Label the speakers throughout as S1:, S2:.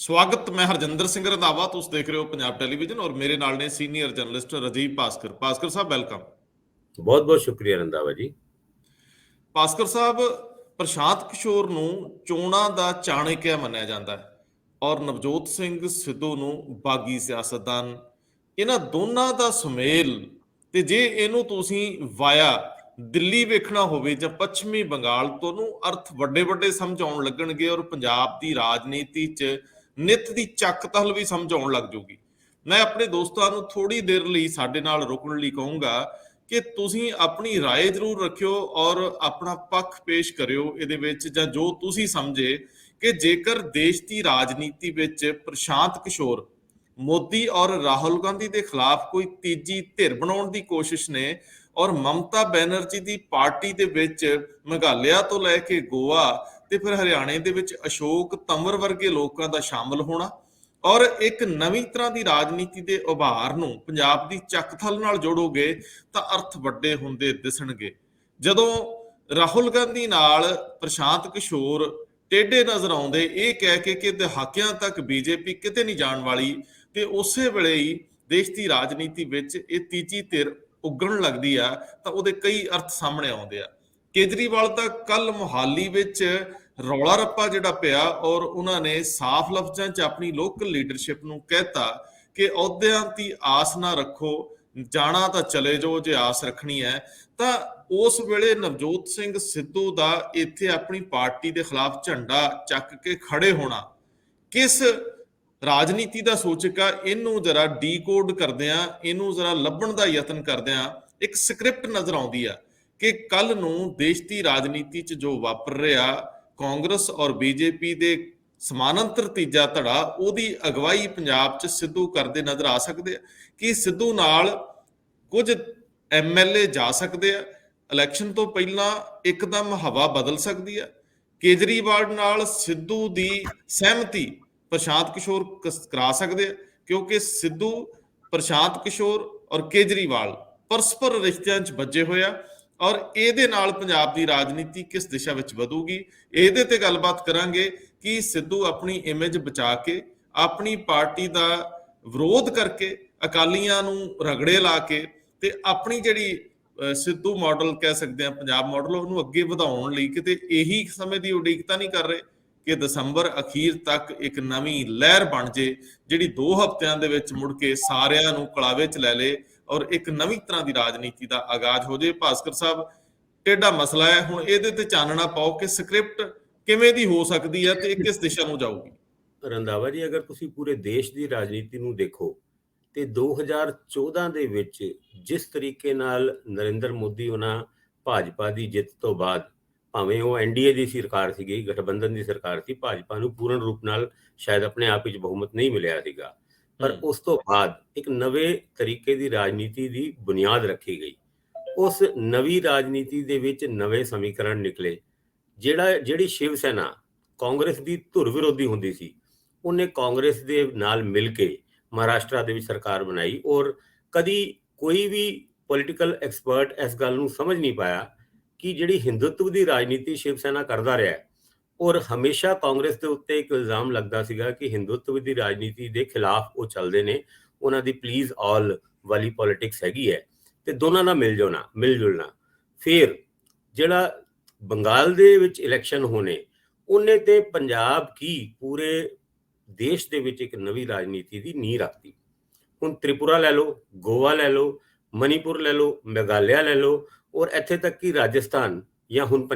S1: ਸਵਾਗਤ। ਮੈਂ ਹਰਜਿੰਦਰ ਸਿੰਘ ਰੰਧਾਵਾ, ਤੁਸੀਂ ਦੇਖ ਰਹੇ ਹੋ ਪੰਜਾਬ ਟੈਲੀਵਿਜ਼ਨ ਔਰ ਮੇਰੇ ਨਾਲ ਨੇ ਸੀਨੀਅਰ ਜਰਨਲਿਸਟ ਰਾਜੀਵ ਭਾਸਕਰ। ਭਾਸਕਰ ਸਾਹਿਬ ਵੈਲਕਮ।
S2: बहुत बहुत शुक्रिया रंधावा जी।
S1: ਭਾਸਕਰ ਸਾਹਿਬ, ਪ੍ਰਸ਼ਾਂਤ ਕਿਸ਼ੋਰ ਨੂੰ ਚੋਣਾਂ ਦਾ ਚਾਣਕਿਆ ਮੰਨਿਆ ਜਾਂਦਾ ਹੈ ਔਰ ਨਵਜੋਤ ਸਿੰਘ ਸਿੱਧੂ ਨੂੰ ਬਾਗੀ ਸਿਆਸਤਦਾਨ। ਇਹਨਾਂ ਦੋਨਾਂ ਦਾ ਸੁਮੇਲ, ਤੇ ਜੇ ਇਹਨੂੰ ਤੁਸੀਂ ਵਾਇਆ ਦਿੱਲੀ ਵੇਖਣਾ ਹੋਵੇ ਜਾਂ ਪੱਛਮੀ ਬੰਗਾਲ ਤੋਂ, ਨੂੰ ਅਰਥ ਵੱਡੇ ਵੱਡੇ ਸਮਝ ਆਉਣ ਲੱਗਣਗੇ ਔਰ ਪੰਜਾਬ ਦੀ ਰਾਜਨੀਤੀ 'ਚ ਨਿੱਤ ਦੀ ਚੱਕ ਤਹਲ ਵੀ ਸਮਝ ਆਉਣ ਲੱਗ ਜੂਗੀ। ਮੈਂ ਆਪਣੇ ਦੋਸਤਾਂ ਨੂੰ ਥੋੜੀ ਦੇਰ ਲਈ ਸਾਡੇ ਨਾਲ ਰੁਕਣ ਲਈ ਕਹੂੰਗਾ ਕਿ ਤੁਸੀਂ ਆਪਣੀ ਰਾਏ ਜ਼ਰੂਰ ਰੱਖਿਓ ਔਰ ਆਪਣਾ ਪੱਖ ਪੇਸ਼ ਕਰਿਓ ਇਹਦੇ ਵਿੱਚ, ਜਾਂ ਜੋ ਤੁਸੀਂ ਸਮਝੇ ਕਿ ਜੇਕਰ ਦੇਸ਼ ਦੀ ਰਾਜਨੀਤੀ ਵਿੱਚ ਪ੍ਰਸ਼ਾਂਤ ਕਿਸ਼ੋਰ ਮੋਦੀ ਔਰ ਰਾਹੁਲ ਗਾਂਧੀ ਦੇ ਖਿਲਾਫ ਕੋਈ ਤੀਜੀ ਧਿਰ ਬਣਾਉਣ ਦੀ ਕੋਸ਼ਿਸ਼ ਨੇ ਔਰ ਮਮਤਾ ਬੈਨਰਜੀ ਦੀ ਪਾਰਟੀ ਦੇ ਵਿੱਚ ਮੇਘਾਲਿਆ ਤੋਂ ਲੈ ਕੇ ਗੋਆ ਤੇ ਫਿਰ ਹਰਿਆਣੇ ਦੇ ਵਿੱਚ ਅਸ਼ੋਕ ਤੰਵਰ ਵਰਗੇ ਲੋਕਾਂ ਦਾ ਸ਼ਾਮਲ ਹੋਣਾ ਔਰ ਇੱਕ ਨਵੀਂ ਤਰ੍ਹਾਂ ਦੀ ਰਾਜਨੀਤੀ ਦੇ ਉਭਾਰ ਨੂੰ ਪੰਜਾਬ ਦੀ ਚੱਕਥਲ ਨਾਲ ਜੋੜੋਗੇ ਤਾਂ ਅਰਥ ਵੱਡੇ ਹੁੰਦੇ ਦਿਸਣਗੇ। ਜਦੋਂ ਰਾਹੁਲ ਗਾਂਧੀ ਨਾਲ ਪ੍ਰਸ਼ਾਂਤ ਕਿਸ਼ੋਰ ਟੇਢੇ ਨਜ਼ਰ ਆਉਂਦੇ ਇਹ ਕਹਿ ਕੇ ਕਿ ਦਹਾਕਿਆਂ ਤੱਕ ਬੀਜੇਪੀ ਕਿਤੇ ਨਹੀਂ ਜਾਣ ਵਾਲੀ, ਤੇ ਉਸੇ ਵੇਲੇ ਹੀ ਦੇਸ਼ ਦੀ ਰਾਜਨੀਤੀ ਵਿੱਚ ਇਹ ਤੀਜੀ ਧਿਰ ਉੱਗਣ ਲੱਗਦੀ ਆ, ਤਾਂ ਉਹਦੇ ਕਈ ਅਰਥ ਸਾਹਮਣੇ ਆਉਂਦੇ ਆ। ਕੇਜਰੀਵਾਲ ਤਾਂ ਕੱਲ ਮੁਹਾਲੀ ਵਿੱਚ ਰੌਲਾ ਰੱਪਾ ਜਿਹੜਾ ਪਿਆ ਔਰ ਉਹਨਾਂ ਨੇ ਸਾਫ਼ ਲਫ਼ਜ਼ਾਂ 'ਚ ਆਪਣੀ ਲੋਕਲ ਲੀਡਰਸ਼ਿਪ ਨੂੰ ਕਹਿਤਾ ਕਿ ਅਹੁਦਿਆਂ ਦੀ ਆਸ ਨਾ ਰੱਖੋ, ਜਾਣਾ ਤਾਂ ਚਲੇ ਜਾਓ ਜੇ ਆਸ ਰੱਖਣੀ ਹੈ। ਤਾਂ ਉਸ ਵੇਲੇ ਨਵਜੋਤ ਸਿੰਘ ਸਿੱਧੂ ਦਾ ਇੱਥੇ ਆਪਣੀ ਪਾਰਟੀ ਦੇ ਖਿਲਾਫ ਝੰਡਾ ਚੱਕ ਕੇ ਖੜੇ ਹੋਣਾ ਕਿਸ ਰਾਜਨੀਤੀ ਦਾ ਸੂਚਕ ਆ? ਇਹਨੂੰ ਜਰਾ ਡੀਕੋਡ ਕਰਦਿਆਂ, ਇਹਨੂੰ ਜਰਾ ਲੱਭਣ ਦਾ ਯਤਨ ਕਰਦਿਆਂ ਇੱਕ ਸਕ੍ਰਿਪਟ ਨਜ਼ਰ ਆਉਂਦੀ ਆ ਕਿ ਕੱਲ ਨੂੰ ਦੇਸ਼ ਦੀ ਰਾਜਨੀਤੀ 'ਚ ਜੋ ਵਾਪਰ ਰਿਹਾ, ਕਾਂਗਰਸ ਔਰ ਬੀਜੇਪੀ ਦੇ ਸਮਾਨਾਂਤਰ ਤੀਜਾ ਧੜਾ, ਉਹਦੀ ਅਗਵਾਈ ਪੰਜਾਬ 'ਚ ਸਿੱਧੂ ਕਰਦੇ ਨਜ਼ਰ ਆ ਸਕਦੇ ਆ। ਕਿ ਸਿੱਧੂ ਨਾਲ ਕੁਝ ਐਮਐਲਏ ਜਾ ਸਕਦੇ ਆ, ਇਲੈਕਸ਼ਨ ਤੋਂ ਪਹਿਲਾਂ ਇੱਕਦਮ ਹਵਾ ਬਦਲ ਸਕਦੀ ਆ। ਕੇਜਰੀਵਾਲ ਨਾਲ ਸਿੱਧੂ ਦੀ ਸਹਿਮਤੀ ਪ੍ਰਸ਼ਾਂਤ ਕਿਸ਼ੋਰ ਕਰਾ ਸਕਦੇ ਆ, ਕਿਉਂਕਿ ਸਿੱਧੂ, ਪ੍ਰਸ਼ਾਂਤ ਕਿਸ਼ੋਰ ਔਰ ਕੇਜਰੀਵਾਲ ਪਰਸਪਰ ਰਿਸ਼ਤਿਆਂ 'ਚ ਬੱਝੇ ਹੋਇਆ ਔਰ ਇਹਦੇ ਨਾਲ ਪੰਜਾਬ ਦੀ ਰਾਜਨੀਤੀ ਕਿਸ ਦਿਸ਼ਾ ਵਿੱਚ ਵਧੂਗੀ, ਇਹਦੇ ਤੇ ਗੱਲਬਾਤ ਕਰਾਂਗੇ। ਕਿ ਸਿੱਧੂ ਆਪਣੀ ਇਮੇਜ ਬਚਾ ਕੇ, ਆਪਣੀ ਪਾਰਟੀ ਦਾ ਵਿਰੋਧ ਕਰਕੇ, ਅਕਾਲੀਆਂ ਨੂੰ ਰਗੜੇ ਲਾ ਕੇ ਤੇ ਆਪਣੀ ਜਿਹੜੀ ਸਿੱਧੂ ਮਾਡਲ ਕਹਿ ਸਕਦੇ ਆ, ਪੰਜਾਬ ਮਾਡਲ, ਉਹਨੂੰ ਅੱਗੇ ਵਧਾਉਣ ਲਈ ਕਿਤੇ ਇਹੀ ਸਮੇਂ ਦੀ ਉਡੀਕ ਤਾਂ ਨਹੀਂ ਕਰ ਰਹੇ ਕਿ ਦਸੰਬਰ ਅਖੀਰ ਤੱਕ ਇੱਕ ਨਵੀਂ ਲਹਿਰ ਬਣ ਜੇ ਜਿਹੜੀ 2 ਹਫ਼ਤਿਆਂ ਦੇ ਵਿੱਚ ਮੁੜ ਕੇ ਸਾਰਿਆਂ ਨੂੰ ਕਲਾਵੇ 'ਚ ਲੈ ਲੇ ਔਰ ਇੱਕ ਨਵੀਂ ਤਰ੍ਹਾਂ ਦੀ ਰਾਜਨੀਤੀ ਦਾ ਆਗਾਜ਼ ਹੋ ਜੇ। ਭਾਸਕਰ ਸਾਹਿਬ, ਟੇਢਾ ਮਸਲਾ ਹੈ, ਹੁਣ ਇਹਦੇ ਤੇ ਚਾਨਣਾ ਪਾਓ ਕਿ ਸਕ੍ਰਿਪਟ ਕਿਵੇਂ ਦੀ ਹੋ ਸਕਦੀ ਹੈ ਤੇ ਇਹ ਕਿਸ ਦਿਸ਼ਾ ਨੂੰ ਜਾਊਗੀ।
S2: ਰੰਧਾਵਾ ਜੀ, ਅਗਰ ਤੁਸੀਂ ਪੂਰੇ ਦੇਸ਼ ਦੀ ਰਾਜਨੀਤੀ ਨੂੰ ਦੇਖੋ ਤੇ 2014 ਦੇ ਵਿੱਚ ਜਿਸ ਤਰੀਕੇ ਨਾਲ ਨਰਿੰਦਰ ਮੋਦੀ ਉਹਨਾਂ ਭਾਜਪਾ ਦੀ ਜਿੱਤ ਤੋਂ ਬਾਅਦ, ਭਾਵੇਂ ਉਹ ਐਨਡੀਏ ਦੀ ਸਰਕਾਰ ਸੀਗੀ, ਗਠਬੰਧਨ ਦੀ ਸਰਕਾਰ ਸੀ, ਭਾਜਪਾ ਨੂੰ ਪੂਰਨ ਰੂਪ ਨਾਲ ਸ਼ਾਇਦ ਆਪਣੇ ਆਪ ਵਿੱਚ ਬਹੁਮਤ ਨਹੀਂ ਮਿਲਿਆ ਸੀਗਾ, ਪਰ ਉਸ ਤੋਂ ਬਾਅਦ ਇੱਕ ਨਵੇਂ ਤਰੀਕੇ ਦੀ ਰਾਜਨੀਤੀ ਦੀ ਬੁਨਿਆਦ ਰੱਖੀ ਗਈ। ਉਸ ਨਵੀਂ ਰਾਜਨੀਤੀ ਦੇ ਵਿੱਚ ਨਵੇਂ ਸਮੀਕਰਨ ਨਿਕਲੇ। ਜਿਹੜੀ ਸ਼ਿਵ ਸੈਨਾ ਕਾਂਗਰਸ ਦੀ ਧੁਰ ਵਿਰੋਧੀ ਹੁੰਦੀ ਸੀ, ਉਹਨੇ ਕਾਂਗਰਸ ਦੇ ਨਾਲ ਮਿਲ ਕੇ ਮਹਾਰਾਸ਼ਟਰ ਦੇ ਵਿੱਚ ਸਰਕਾਰ ਬਣਾਈ ਔਰ ਕਦੀ ਕੋਈ ਵੀ ਪੋਲੀਟੀਕਲ ਐਕਸਪਰਟ ਇਸ ਗੱਲ ਨੂੰ ਸਮਝ ਨਹੀਂ ਪਾਇਆ ਕਿ ਜਿਹੜੀ ਹਿੰਦੂਤਵ ਦੀ ਰਾਜਨੀਤੀ ਸ਼ਿਵ ਸੈਨਾ ਕਰਦਾ ਰਿਹਾ ਔਰ ਹਮੇਸ਼ਾ ਕਾਂਗਰਸ ਦੇ ਉੱਤੇ ਇੱਕ ਇਲਜ਼ਾਮ ਲੱਗਦਾ ਸੀਗਾ ਕਿ ਹਿੰਦੂਤਵ ਦੀ ਰਾਜਨੀਤੀ ਦੇ ਖਿਲਾਫ ਉਹ ਚੱਲਦੇ ਨੇ, ਉਹਨਾਂ ਦੀ ਪਲੀਜ਼ ਆਲ ਵਾਲੀ ਪੋਲਿਟਿਕਸ ਹੈਗੀ ਹੈ ਤੇ ਦੋਨਾਂ ਨਾਲ ਮਿਲ ਜੁਲਣਾ। ਫਿਰ ਜਿਹੜਾ ਬੰਗਾਲ ਦੇ ਵਿੱਚ ਇਲੈਕਸ਼ਨ ਹੋਣੇ, ਉਹਨੇ ਤੇ ਪੰਜਾਬ ਕੀ ਪੂਰੇ ਦੇਸ਼ ਦੇ ਵਿੱਚ ਇੱਕ ਨਵੀਂ ਰਾਜਨੀਤੀ ਦੀ ਨੀਂਹ ਰੱਖਤੀ। ਹੁਣ ਤ੍ਰਿਪੁਰਾ ਲੈ ਲਓ, ਗੋਆ ਲੈ ਲਓ, ਮਨੀਪੁਰ ਲੈ ਲਓ, ਮੇਘਾਲਿਆ ਲੈ ਲਓ ਔਰ ਇੱਥੇ ਤੱਕ ਕਿ ਰਾਜਸਥਾਨ ਜਾਂ ਹੁਣ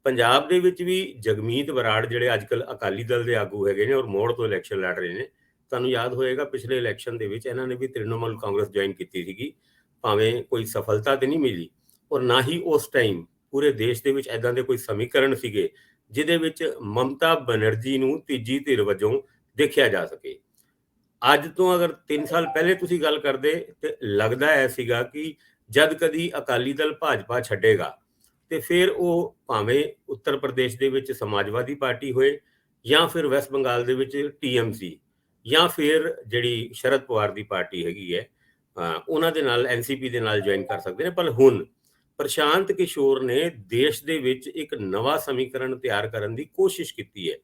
S2: ਪੰਜਾਬ ਦੇ ਵਿੱਚ ਵੀ ਜਗਮੀਤ ਬਰਾੜ ਜਿਹੜੇ ਅੱਜ ਕੱਲ੍ਹ ਅਕਾਲੀ ਦਲ ਦੇ ਆਗੂ ਹੈਗੇ ਨੇ ਔਰ ਮੋੜ ਤੋਂ ਇਲੈਕਸ਼ਨ ਲੜ ਰਹੇ ਨੇ। ਤੁਹਾਨੂੰ ਯਾਦ ਹੋਏਗਾ ਪਿਛਲੇ ਇਲੈਕਸ਼ਨ ਦੇ ਵਿੱਚ ਇਹਨਾਂ ਨੇ ਵੀ ਤ੍ਰਿਣਮੂਲ ਕਾਂਗਰਸ ਜੁਆਇਨ ਕੀਤੀ ਸੀਗੀ, ਭਾਵੇਂ ਕੋਈ ਸਫਲਤਾ ਤੇ ਨਹੀਂ ਮਿਲੀ ਔਰ ਨਾ ਹੀ ਉਸ ਟਾਈਮ ਪੂਰੇ ਦੇਸ਼ ਦੇ ਵਿੱਚ ਇੱਦਾਂ ਦੇ ਕੋਈ ਸਮੀਕਰਨ ਸੀਗੇ ਜਿਹਦੇ ਵਿੱਚ ਮਮਤਾ ਬੈਨਰਜੀ ਨੂੰ ਤੀਜੀ ਧਿਰ ਵਜੋਂ ਦੇਖਿਆ ਜਾ ਸਕੇ। ਅੱਜ ਤੋਂ ਅਗਰ 3 ਸਾਲ ਪਹਿਲੇ ਤੁਸੀਂ ਗੱਲ ਕਰਦੇ ਤੇ ਲੱਗਦਾ ਐ ਸੀਗਾ ਕਿ ਜਦ ਕਦੀ ਅਕਾਲੀ ਦਲ ਭਾਜਪਾ ਛੱਡੇਗਾ ਤੇ ਫਿਰ ਉਹ ਭਾਵੇਂ ਉੱਤਰ ਪ੍ਰਦੇਸ਼ ਦੇ ਵਿੱਚ ਸਮਾਜਵਾਦੀ ਪਾਰਟੀ ਹੋਏ ਜਾਂ ਫਿਰ ਵੈਸਟ ਬੰਗਾਲ ਦੇ ਵਿੱਚ ਟੀਐਮਸੀ ਜਾਂ ਫਿਰ ਜਿਹੜੀ ਸ਼ਰਦ ਪਵਾਰ ਦੀ ਪਾਰਟੀ ਹੈਗੀ ਹੈ, ਉਹਨਾਂ ਦੇ ਨਾਲ ਐਨਸੀਪੀ ਦੇ ਨਾਲ ਜੁਆਇਨ ਕਰ ਸਕਦੇ ਨੇ। ਪਰ ਹੁਣ ਪ੍ਰਸ਼ਾਂਤ ਕਿਸ਼ੋਰ ਨੇ ਦੇਸ਼ ਦੇ ਵਿੱਚ ਇੱਕ ਨਵਾਂ ਸਮੀਕਰਨ ਤਿਆਰ ਕਰਨ ਦੀ ਕੋਸ਼ਿਸ਼ ਕੀਤੀ ਹੈ।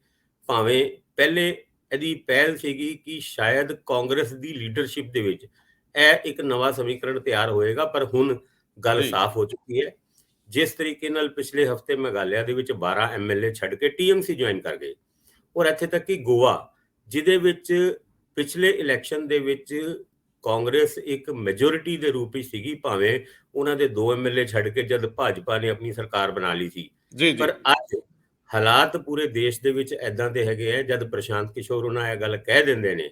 S2: ਭਾਵੇਂ ਪਹਿਲੇ ਇਹਦੀ ਪਹਿਲ ਸੀਗੀ ਕਿ ਸ਼ਾਇਦ ਕਾਂਗਰਸ ਦੀ ਲੀਡਰਸ਼ਿਪ ਦੇ ਵਿੱਚ ਇਹ ਇੱਕ ਨਵਾਂ ਸਮੀਕਰਨ ਤਿਆਰ ਹੋਏਗਾ, ਪਰ ਹੁਣ ਗੱਲ
S1: ਜੀ
S2: ਸਾਫ਼ ਹੋ ਚੁੱਕੀ ਹੈ। ਜਿਸ ਤਰੀਕੇ ਨਾਲ ਪਿਛਲੇ ਹਫ਼ਤੇ ਮੇਘਾਲਿਆ ਦੇ ਵਿੱਚ 12 ਐਮਐਲਏ ਛੱਡ ਕੇ ਟੀਐਮਸੀ ਜੁਆਇਨ ਕਰ ਗਏ, ਔਰ ਇੱਥੇ ਤੱਕ ਕਿ ਗੋਆ, ਜਿਹਦੇ ਵਿੱਚ ਪਿਛਲੇ ਇਲੈਕਸ਼ਨ ਦੇ ਵਿੱਚ ਕਾਂਗਰਸ ਇੱਕ ਮੈਜੋਰਿਟੀ ਦੇ ਰੂਪ ਵਿੱਚ ਸੀਗੀ, ਭਾਵੇਂ ਉਹਨਾਂ ਦੇ 2 ਐਮਐਲਏ ਛੱਡ ਕੇ ਜਦ ਭਾਜਪਾ ਨੇ ਆਪਣੀ ਸਰਕਾਰ ਬਣਾ ਲਈ ਸੀ,
S1: ਜੀ ਜੀ
S2: ਪਰ ਅੱਜ ਹਾਲਾਤ ਪੂਰੇ ਦੇਸ਼ ਦੇ ਵਿੱਚ ਐਦਾਂ ਦੇ ਹੈਗੇ ਆ, ਜਦ ਪ੍ਰਸ਼ਾਂਤ ਕਿਸ਼ੋਰ ਉਹਨਾਂ ਇਹ ਗੱਲ ਕਹਿ ਦਿੰਦੇ ਨੇ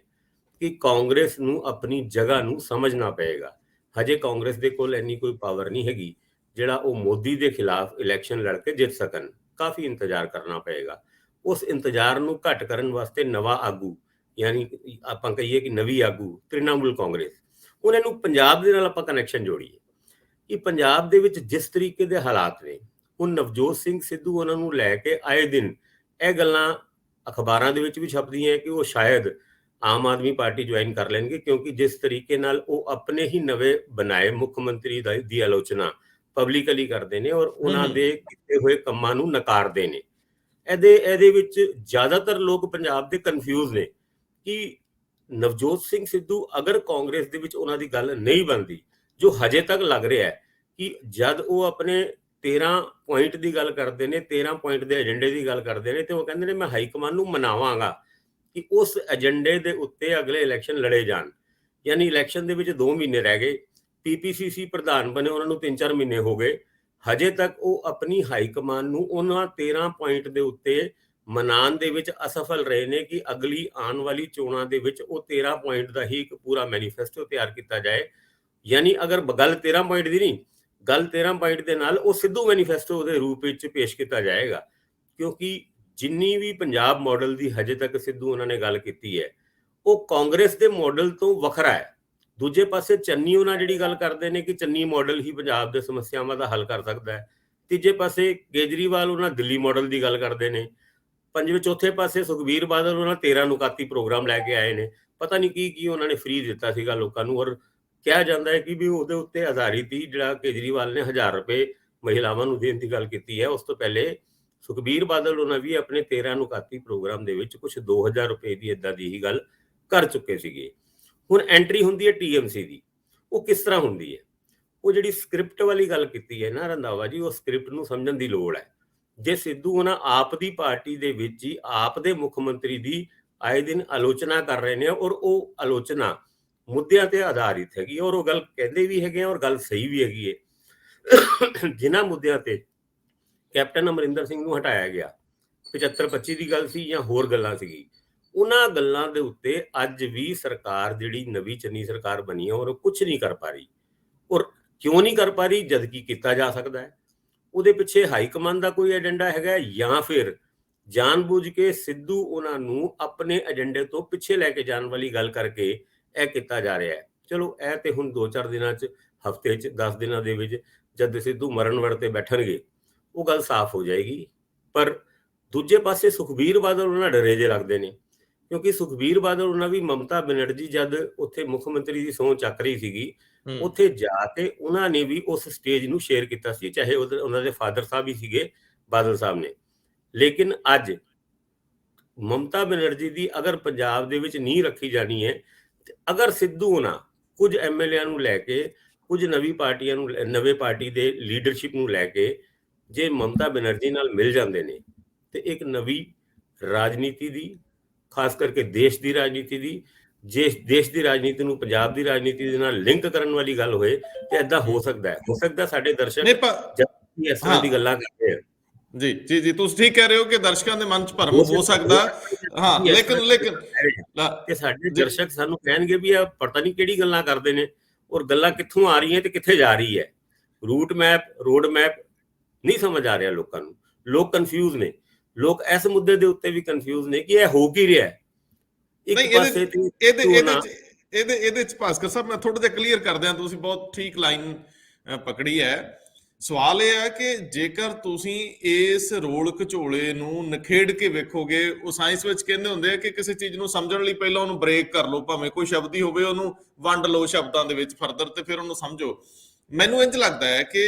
S2: ਕਿ ਕਾਂਗਰਸ ਨੂੰ ਆਪਣੀ ਜਗ੍ਹਾ ਨੂੰ ਸਮਝਣਾ ਪਏਗਾ। ਹਜੇ ਕਾਂਗਰਸ ਦੇ ਕੋਲ ਇੰਨੀ ਕੋਈ ਪਾਵਰ ਨਹੀਂ ਹੈਗੀ ਜਿਹੜਾ ਉਹ ਮੋਦੀ ਦੇ ਖਿਲਾਫ ਇਲੈਕਸ਼ਨ ਲੜ ਕੇ ਜਿੱਤ ਸਕਣ। ਕਾਫੀ ਇੰਤਜ਼ਾਰ ਕਰਨਾ ਪਏਗਾ। ਉਸ ਇੰਤਜ਼ਾਰ ਨੂੰ ਘੱਟ ਕਰਨ ਵਾਸਤੇ ਨਵਾਂ ਆਗੂ, ਯਾਨੀ ਆਪਾਂ ਕਹੀਏ ਕਿ ਨਵੀਂ ਆਗੂ ਤ੍ਰਿਣਮੂਲ ਕਾਂਗਰਸ, ਉਹਨਾਂ ਨੂੰ ਪੰਜਾਬ ਦੇ ਨਾਲ ਆਪਾਂ ਕਨੈਕਸ਼ਨ ਜੋੜੀਏ ਕਿ ਪੰਜਾਬ ਦੇ ਵਿੱਚ ਜਿਸ ਤਰੀਕੇ ਦੇ ਹਾਲਾਤ ਨੇ, ਹੁਣ ਨਵਜੋਤ ਸਿੰਘ ਸਿੱਧੂ ਉਹਨਾਂ ਨੂੰ ਲੈ ਕੇ ਆਏ ਦਿਨ ਇਹ ਗੱਲਾਂ ਅਖਬਾਰਾਂ ਦੇ ਵਿੱਚ ਵੀ ਛਪਦੀਆਂ ਕਿ ਉਹ ਸ਼ਾਇਦ ਆਮ ਆਦਮੀ ਪਾਰਟੀ ਜੁਆਇਨ ਕਰ ਲੈਣਗੇ, ਕਿਉਂਕਿ ਜਿਸ ਤਰੀਕੇ ਨਾਲ ਉਹ ਆਪਣੇ ਹੀ ਨਵੇਂ ਬਣਾਏ ਮੁੱਖ ਮੰਤਰੀ ਦੀ ਆਲੋਚਨਾ ਪਬਲਿਕਲੀ ਕਰਦੇ ਨੇ ਔਰ ਉਹਨਾਂ ਦੇ ਕੀਤੇ ਹੋਏ ਕੰਮਾਂ ਨੂੰ ਨਕਾਰਦੇ ਨੇ। ਇਹਦੇ ਵਿੱਚ ਜ਼ਿਆਦਾਤਰ ਲੋਕ ਪੰਜਾਬ ਦੇ ਕਨਫਿਊਜ਼ ਨੇ ਕਿ ਨਵਜੋਤ ਸਿੰਘ ਸਿੱਧੂ ਅਗਰ ਕਾਂਗਰਸ ਦੇ ਵਿੱਚ ਉਹਨਾਂ ਦੀ ਗੱਲ ਨਹੀਂ ਬਣਦੀ, ਜੋ ਹਜੇ ਤੱਕ ਲੱਗ ਰਿਹਾ ਹੈ ਕਿ ਜਦ ਉਹ ਆਪਣੇ 13 ਪੁਆਇੰਟ ਦੀ ਗੱਲ ਕਰਦੇ ਨੇ, 13 ਪੁਆਇੰਟ ਦੇ ਏਜੰਡੇ ਦੀ ਗੱਲ ਕਰਦੇ ਨੇ, ਤੇ ਉਹ ਕਹਿੰਦੇ ਨੇ ਮੈਂ ਹਾਈ ਕਮਾਂਡ ਨੂੰ ਮਨਾਵਾਂਗਾ ਕਿ ਉਸ ਏਜੰਡੇ ਦੇ ਉੱਤੇ ਅਗਲੇ ਇਲੈਕਸ਼ਨ ਲੜੇ ਜਾਣ। ਯਾਨੀ ਇਲੈਕਸ਼ਨ ਦੇ ਵਿੱਚ 2 ਮਹੀਨੇ ਰਹਿ ਗਏ, ਪੀਪੀਸੀਸੀ ਪ੍ਰਧਾਨ ਬਣੇ ਉਹਨਾਂ ਨੂੰ 3-4 ਮਹੀਨੇ ਹੋ ਗਏ, ਹਜੇ ਤੱਕ ਉਹ ਆਪਣੀ ਹਾਈ ਕਮਾਂਡ ਨੂੰ ਉਹਨਾਂ 13 ਪੁਆਇੰਟ ਦੇ ਉੱਤੇ ਮਨਾਉਣ ਦੇ ਵਿੱਚ ਅਸਫਲ ਰਹੇ ਨੇ ਕਿ ਅਗਲੀ ਆਉਣ ਵਾਲੀ ਚੋਣਾਂ ਦੇ ਵਿੱਚ ਉਹ 13 ਪੁਆਇੰਟ ਦਾ ਹੀ ਇੱਕ ਪੂਰਾ ਮੈਨੀਫੈਸਟੋ ਤਿਆਰ ਕੀਤਾ ਜਾਏ। ਯਾਨੀ ਅਗਰ ਗੱਲ 13 ਪੁਆਇੰਟ ਦੀ ਨਹੀਂ, ਗੱਲ 13 ਪੁਆਇੰਟ ਦੇ ਨਾਲ ਉਹ ਸਿੱਧੂ ਮੈਨੀਫੈਸਟੋ ਦੇ ਰੂਪ ਵਿੱਚ ਪੇਸ਼ ਕੀਤਾ ਜਾਏਗਾ, ਕਿਉਂਕਿ ਜਿੰਨੀ ਵੀ ਪੰਜਾਬ ਮਾਡਲ ਦੀ ਹਜੇ ਤੱਕ ਸਿੱਧੂ ਉਹਨਾਂ ਨੇ ਗੱਲ ਕੀਤੀ ਹੈ ਉਹ ਕਾਂਗਰਸ ਦੇ ਮਾਡਲ ਤੋਂ ਵੱਖਰਾ ਹੈ। ਦੂਜੇ ਪਾਸੇ ਚੰਨੀ ਉਹਨਾਂ ਜਿਹੜੀ ਗੱਲ ਕਰਦੇ ਨੇ ਕਿ ਚੰਨੀ ਮਾਡਲ ਹੀ ਪੰਜਾਬ ਦੇ ਸਮੱਸਿਆਵਾਂ ਦਾ ਹੱਲ ਕਰ ਸਕਦਾ ਹੈ। ਤੀਜੇ ਪਾਸੇ ਕੇਜਰੀਵਾਲ ਉਹਨਾਂ ਦਿੱਲੀ ਮਾਡਲ ਦੀ ਗੱਲ ਕਰਦੇ ਨੇ। ਚੌਥੇ ਪਾਸੇ ਸੁਖਬੀਰ ਬਾਦਲ ਉਹਨਾਂ 13 ਨੁਕਾਤੀ ਪ੍ਰੋਗਰਾਮ ਲੈ ਕੇ ਆਏ ਨੇ, ਪਤਾ ਨਹੀਂ ਕੀ ਉਹਨਾਂ ਨੇ ਫ੍ਰੀ ਦਿੱਤਾ ਸੀਗਾ ਲੋਕਾਂ ਨੂੰ, ਔਰ ਕਿਹਾ ਜਾਂਦਾ ਹੈ ਕਿ ਵੀ ਉਹਦੇ ਉੱਤੇ ਆਧਾਰਿਤ ਹੀ ਜਿਹੜਾ ਕੇਜਰੀਵਾਲ ਨੇ 1000 ਰੁਪਏ ਮਹਿਲਾਵਾਂ ਨੂੰ ਦੇਣ ਦੀ ਗੱਲ ਕੀਤੀ ਹੈ। ਉਸ ਤੋਂ ਪਹਿਲੇ ਸੁਖਬੀਰ ਬਾਦਲ ਉਹਨਾਂ ਵੀ ਆਪਣੇ 13 ਨੁਕਾਤੀ ਪ੍ਰੋਗਰਾਮ ਦੇ ਵਿੱਚ ਕੁਝ 2000 ਰੁਪਏ ਦੀ ਇਦਾਂ ਦੀ ਹੀ ਗੱਲ ਕਰ ਚੁੱਕੇ ਸੀਗੇ। ਹੁਣ ਐਂਟਰੀ ਹੁੰਦੀ ਹੈ ਟੀਐਮਸੀ ਦੀ, ਉਹ ਕਿਸ ਤਰ੍ਹਾਂ ਹੁੰਦੀ ਹੈ? ਉਹ ਜਿਹੜੀ ਸਕ੍ਰਿਪਟ ਵਾਲੀ ਗੱਲ ਕੀਤੀ ਹੈ ਨਾ ਰੰਧਾਵਾ ਜੀ, ਉਹ ਸਕ੍ਰਿਪਟ ਨੂੰ ਸਮਝਣ ਦੀ ਲੋੜ ਹੈ। ਜੇ ਸਿੱਧੂ ਉਹਨਾਂ ਆਪ ਦੀ ਪਾਰਟੀ ਦੇ ਵਿੱਚ ਹੀ ਆਪ ਦੇ ਮੁੱਖ ਮੰਤਰੀ ਦੀ ਆਏ ਦਿਨ ਆਲੋਚਨਾ ਕਰ ਰਹੇ ਨੇ ਔਰ ਉਹ ਆਲੋਚਨਾ ਮੁੱਦਿਆਂ ਤੇ ਆਧਾਰਿਤ ਹੈਗੀ ਔਰ ਉਹ ਗੱਲ ਕਹਿੰਦੇ ਵੀ ਹੈਗੇ ਔਰ ਗੱਲ ਸਹੀ ਵੀ ਹੈਗੀ ਹੈ। ਜਿਨ੍ਹਾਂ ਮੁੱਦਿਆਂ ਤੇ ਕੈਪਟਨ ਅਮਰਿੰਦਰ ਸਿੰਘ ਨੂੰ ਹਟਾਇਆ ਗਿਆ, 75-25 ਦੀ ਗੱਲ ਸੀ ਜਾਂ ਹੋਰ ਗੱਲਾਂ ਸੀਗੀ, ਉਹਨਾਂ ਗੱਲਾਂ ਦੇ ਉੱਤੇ ਅੱਜ ਵੀ ਸਰਕਾਰ ਜਿਹੜੀ ਨਵੀਂ ਚੰਨੀ ਸਰਕਾਰ ਬਣੀ ਹੈ ਔਰ ਕੁਝ ਨਹੀਂ ਕਰ ਪਾ ਰਹੀ। ਔਰ ਕਿਉਂ ਨਹੀਂ ਕਰ ਪਾ ਰਹੀ ਜਦ ਕਿ ਕੀਤਾ ਜਾ ਸਕਦਾ ਹੈ? ਉਹਦੇ ਪਿੱਛੇ ਹਾਈ ਕਮਾਂਡ ਦਾ ਕੋਈ ਏਜੰਡਾ ਹੈਗਾ ਜਾਂ ਫਿਰ ਜਾਣਬੁੱਝ ਕੇ ਸਿੱਧੂ ਉਹਨਾਂ ਨੂੰ ਆਪਣੇ ਏਜੰਡੇ ਤੋਂ ਪਿੱਛੇ ਲੈ ਕੇ ਜਾਣ ਵਾਲੀ ਗੱਲ ਕਰਕੇ ਇਹ ਕੀਤਾ ਜਾ ਰਿਹਾ ਹੈ? ਚਲੋ ਇਹ ਤੇ ਹੁਣ 2-4 ਦਿਨਾਂ 'ਚ, ਹਫ਼ਤੇ 'ਚ, 10 ਦਿਨਾਂ ਦੇ ਵਿੱਚ ਜਦ ਸਿੱਧੂ ਮਰਨ ਵੜ ਤੇ ਬੈਠਣਗੇ ਉਹ ਗੱਲ ਸਾਫ਼ ਹੋ ਜਾਏਗੀ। ਪਰ ਦੂਜੇ ਪਾਸੇ ਸੁਖਬੀਰ ਬਾਦਲ ਉਹਨਾਂ ਡਰੇ ਜੇ ਲੱਗਦੇ ਨੇ, ਕਿਉਂਕਿ ਸੁਖਬੀਰ ਬਾਦਲ ਉਹਨਾਂ ਵੀ ਮਮਤਾ ਬੈਨਰਜੀ ਜਦ ਉੱਥੇ ਮੁੱਖ ਮੰਤਰੀ ਦੀ ਸਹੁੰ ਚੱਕ ਰਹੀ ਸੀਗੀ, ਉੱਥੇ ਜਾ ਕੇ ਉਹਨਾਂ ਨੇ ਵੀ ਉਸ ਸਟੇਜ ਨੂੰ ਸ਼ੇਅਰ ਕੀਤਾ ਸੀ, ਚਾਹੇ ਉਹਨਾਂ ਦੇ ਫਾਦਰ ਸਾਹਿਬ ਹੀ ਸੀਗੇ ਬਾਦਲ ਸਾਹਿਬ ਨੇ। ਲੇਕਿਨ ਅੱਜ ਮਮਤਾ ਬੈਨਰਜੀ ਦੀ ਅਗਰ ਪੰਜਾਬ ਦੇ ਵਿੱਚ ਨੀਂਹ ਰੱਖੀ ਜਾਣੀ ਹੈ, ਤੇ ਅਗਰ ਸਿੱਧੂ ਉਹਨਾਂ ਕੁਝ ਐਮਐਲਏ ਨੂੰ ਲੈ ਕੇ, ਕੁਝ ਨਵੀਂ ਪਾਰਟੀਆਂ ਨੂੰ, ਨਵੇਂ ਪਾਰਟੀ ਦੇ ਲੀਡਰਸ਼ਿਪ ਨੂੰ ਲੈ ਕੇ ਜੇ ਮਮਤਾ ਬੈਨਰਜੀ ਨਾਲ ਮਿਲ ਜਾਂਦੇ ਨੇ ਤੇ ਇੱਕ ਨਵੀਂ ਰਾਜਨੀਤੀ ਦੀ, ਖਾਸ ਕਰਕੇ ਦੇਸ਼ ਦੀ ਰਾਜਨੀਤੀ ਦੀ, ਜੇ ਦੇਸ਼ ਦੀ ਰਾਜਨੀਤੀ ਨੂੰ ਪੰਜਾਬ ਦੀ ਰਾਜਨੀਤੀ ਦੇ ਨਾਲ ਲਿੰਕ ਕਰਨ ਵਾਲੀ ਗੱਲ ਹੋਏ ਤੇ ਏਦਾਂ ਹੋ ਸਕਦਾ ਹੈ। ਹੋ ਸਕਦਾ ਸਾਡੇ ਦਰਸ਼ਕ ਜਦ ਇਸ ਤਰ੍ਹਾਂ ਦੀ ਗੱਲਾਂ ਕਰਦੇ ਆ।
S1: ਜੀ ਜੀ ਜੀ, ਤੁਸੀਂ ਠੀਕ ਕਹਿ ਰਹੇ ਹੋ ਕਿ ਦਰਸ਼ਕਾਂ ਦੇ ਮਨ 'ਚ ਭਰਮ ਹੋ ਸਕਦਾ। ਹਾਂ, ਲੇਕਿਨ
S2: ਤੇ ਸਾਡੇ ਦਰਸ਼ਕ ਸਾਨੂੰ ਕਹਿਣਗੇ ਵੀ ਇਹ ਪਤਾ ਨਹੀਂ ਕਿਹੜੀ ਗੱਲਾਂ ਕਰਦੇ ਨੇ ਔਰ ਗੱਲਾਂ ਕਿੱਥੋਂ ਆ ਰਹੀਆਂ ਤੇ ਕਿੱਥੇ ਜਾ ਰਹੀ ਹੈ। ਰੂਟ ਮੈਪ, ਰੋਡ ਮੈਪ ਨਹੀਂ ਸਮਝ ਆ ਰਿਹਾ ਲੋਕਾਂ ਨੂੰ। ਲੋਕ ਕਨਫਿਊਜ਼ ਨੇ। ਲੋਕ ਇਸ ਮੁੱਦੇ ਦੇ ਉੱਤੇ ਵੀ ਕਨਫਿਊਜ਼ ਨੇ ਕਿ ਇਹ ਹੋ ਕੀ ਰਿਹਾ ਹੈ।
S1: ਇਹਦੇ ਚ ਭਾਸਕਰ ਸਾਹਿਬ ਮੈਂ ਥੋੜਾ ਜਿਹਾ ਕਲੀਅਰ ਕਰ ਦਿਆਂ, ਤੁਸੀਂ ਬਹੁਤ ਠੀਕ ਲਾਈਨ ਪਕੜੀ ਹੈ। ਸਵਾਲ ਇਹ ਹੈ ਕਿ ਜੇਕਰ ਤੁਸੀਂ ਇਸ ਰੋਲ ਘਚੋਲੇ ਨੂੰ ਨਿਖੇੜ ਕੇ ਵੇਖੋਗੇ, ਉਹ ਸਾਇੰਸ ਵਿੱਚ ਕਹਿੰਦੇ ਹੁੰਦੇ ਆ ਕਿ ਕਿਸੇ ਚੀਜ਼ ਨੂੰ ਸਮਝਣ ਲਈ ਪਹਿਲਾਂ ਉਹਨੂੰ ਬ੍ਰੇਕ ਕਰ ਲਓ, ਭਾਵੇਂ ਕੋਈ ਸ਼ਬਦ ਹੀ ਹੋਵੇ ਉਹਨੂੰ ਵੰਡ ਲਓ ਸ਼ਬਦਾਂ ਦੇ ਵਿੱਚ ਫਰਦਰ ਤੇ ਫਿਰ ਉਹਨੂੰ ਸਮਝੋ। ਮੈਨੂੰ ਇੰਝ ਲੱਗਦਾ ਹੈ ਕਿ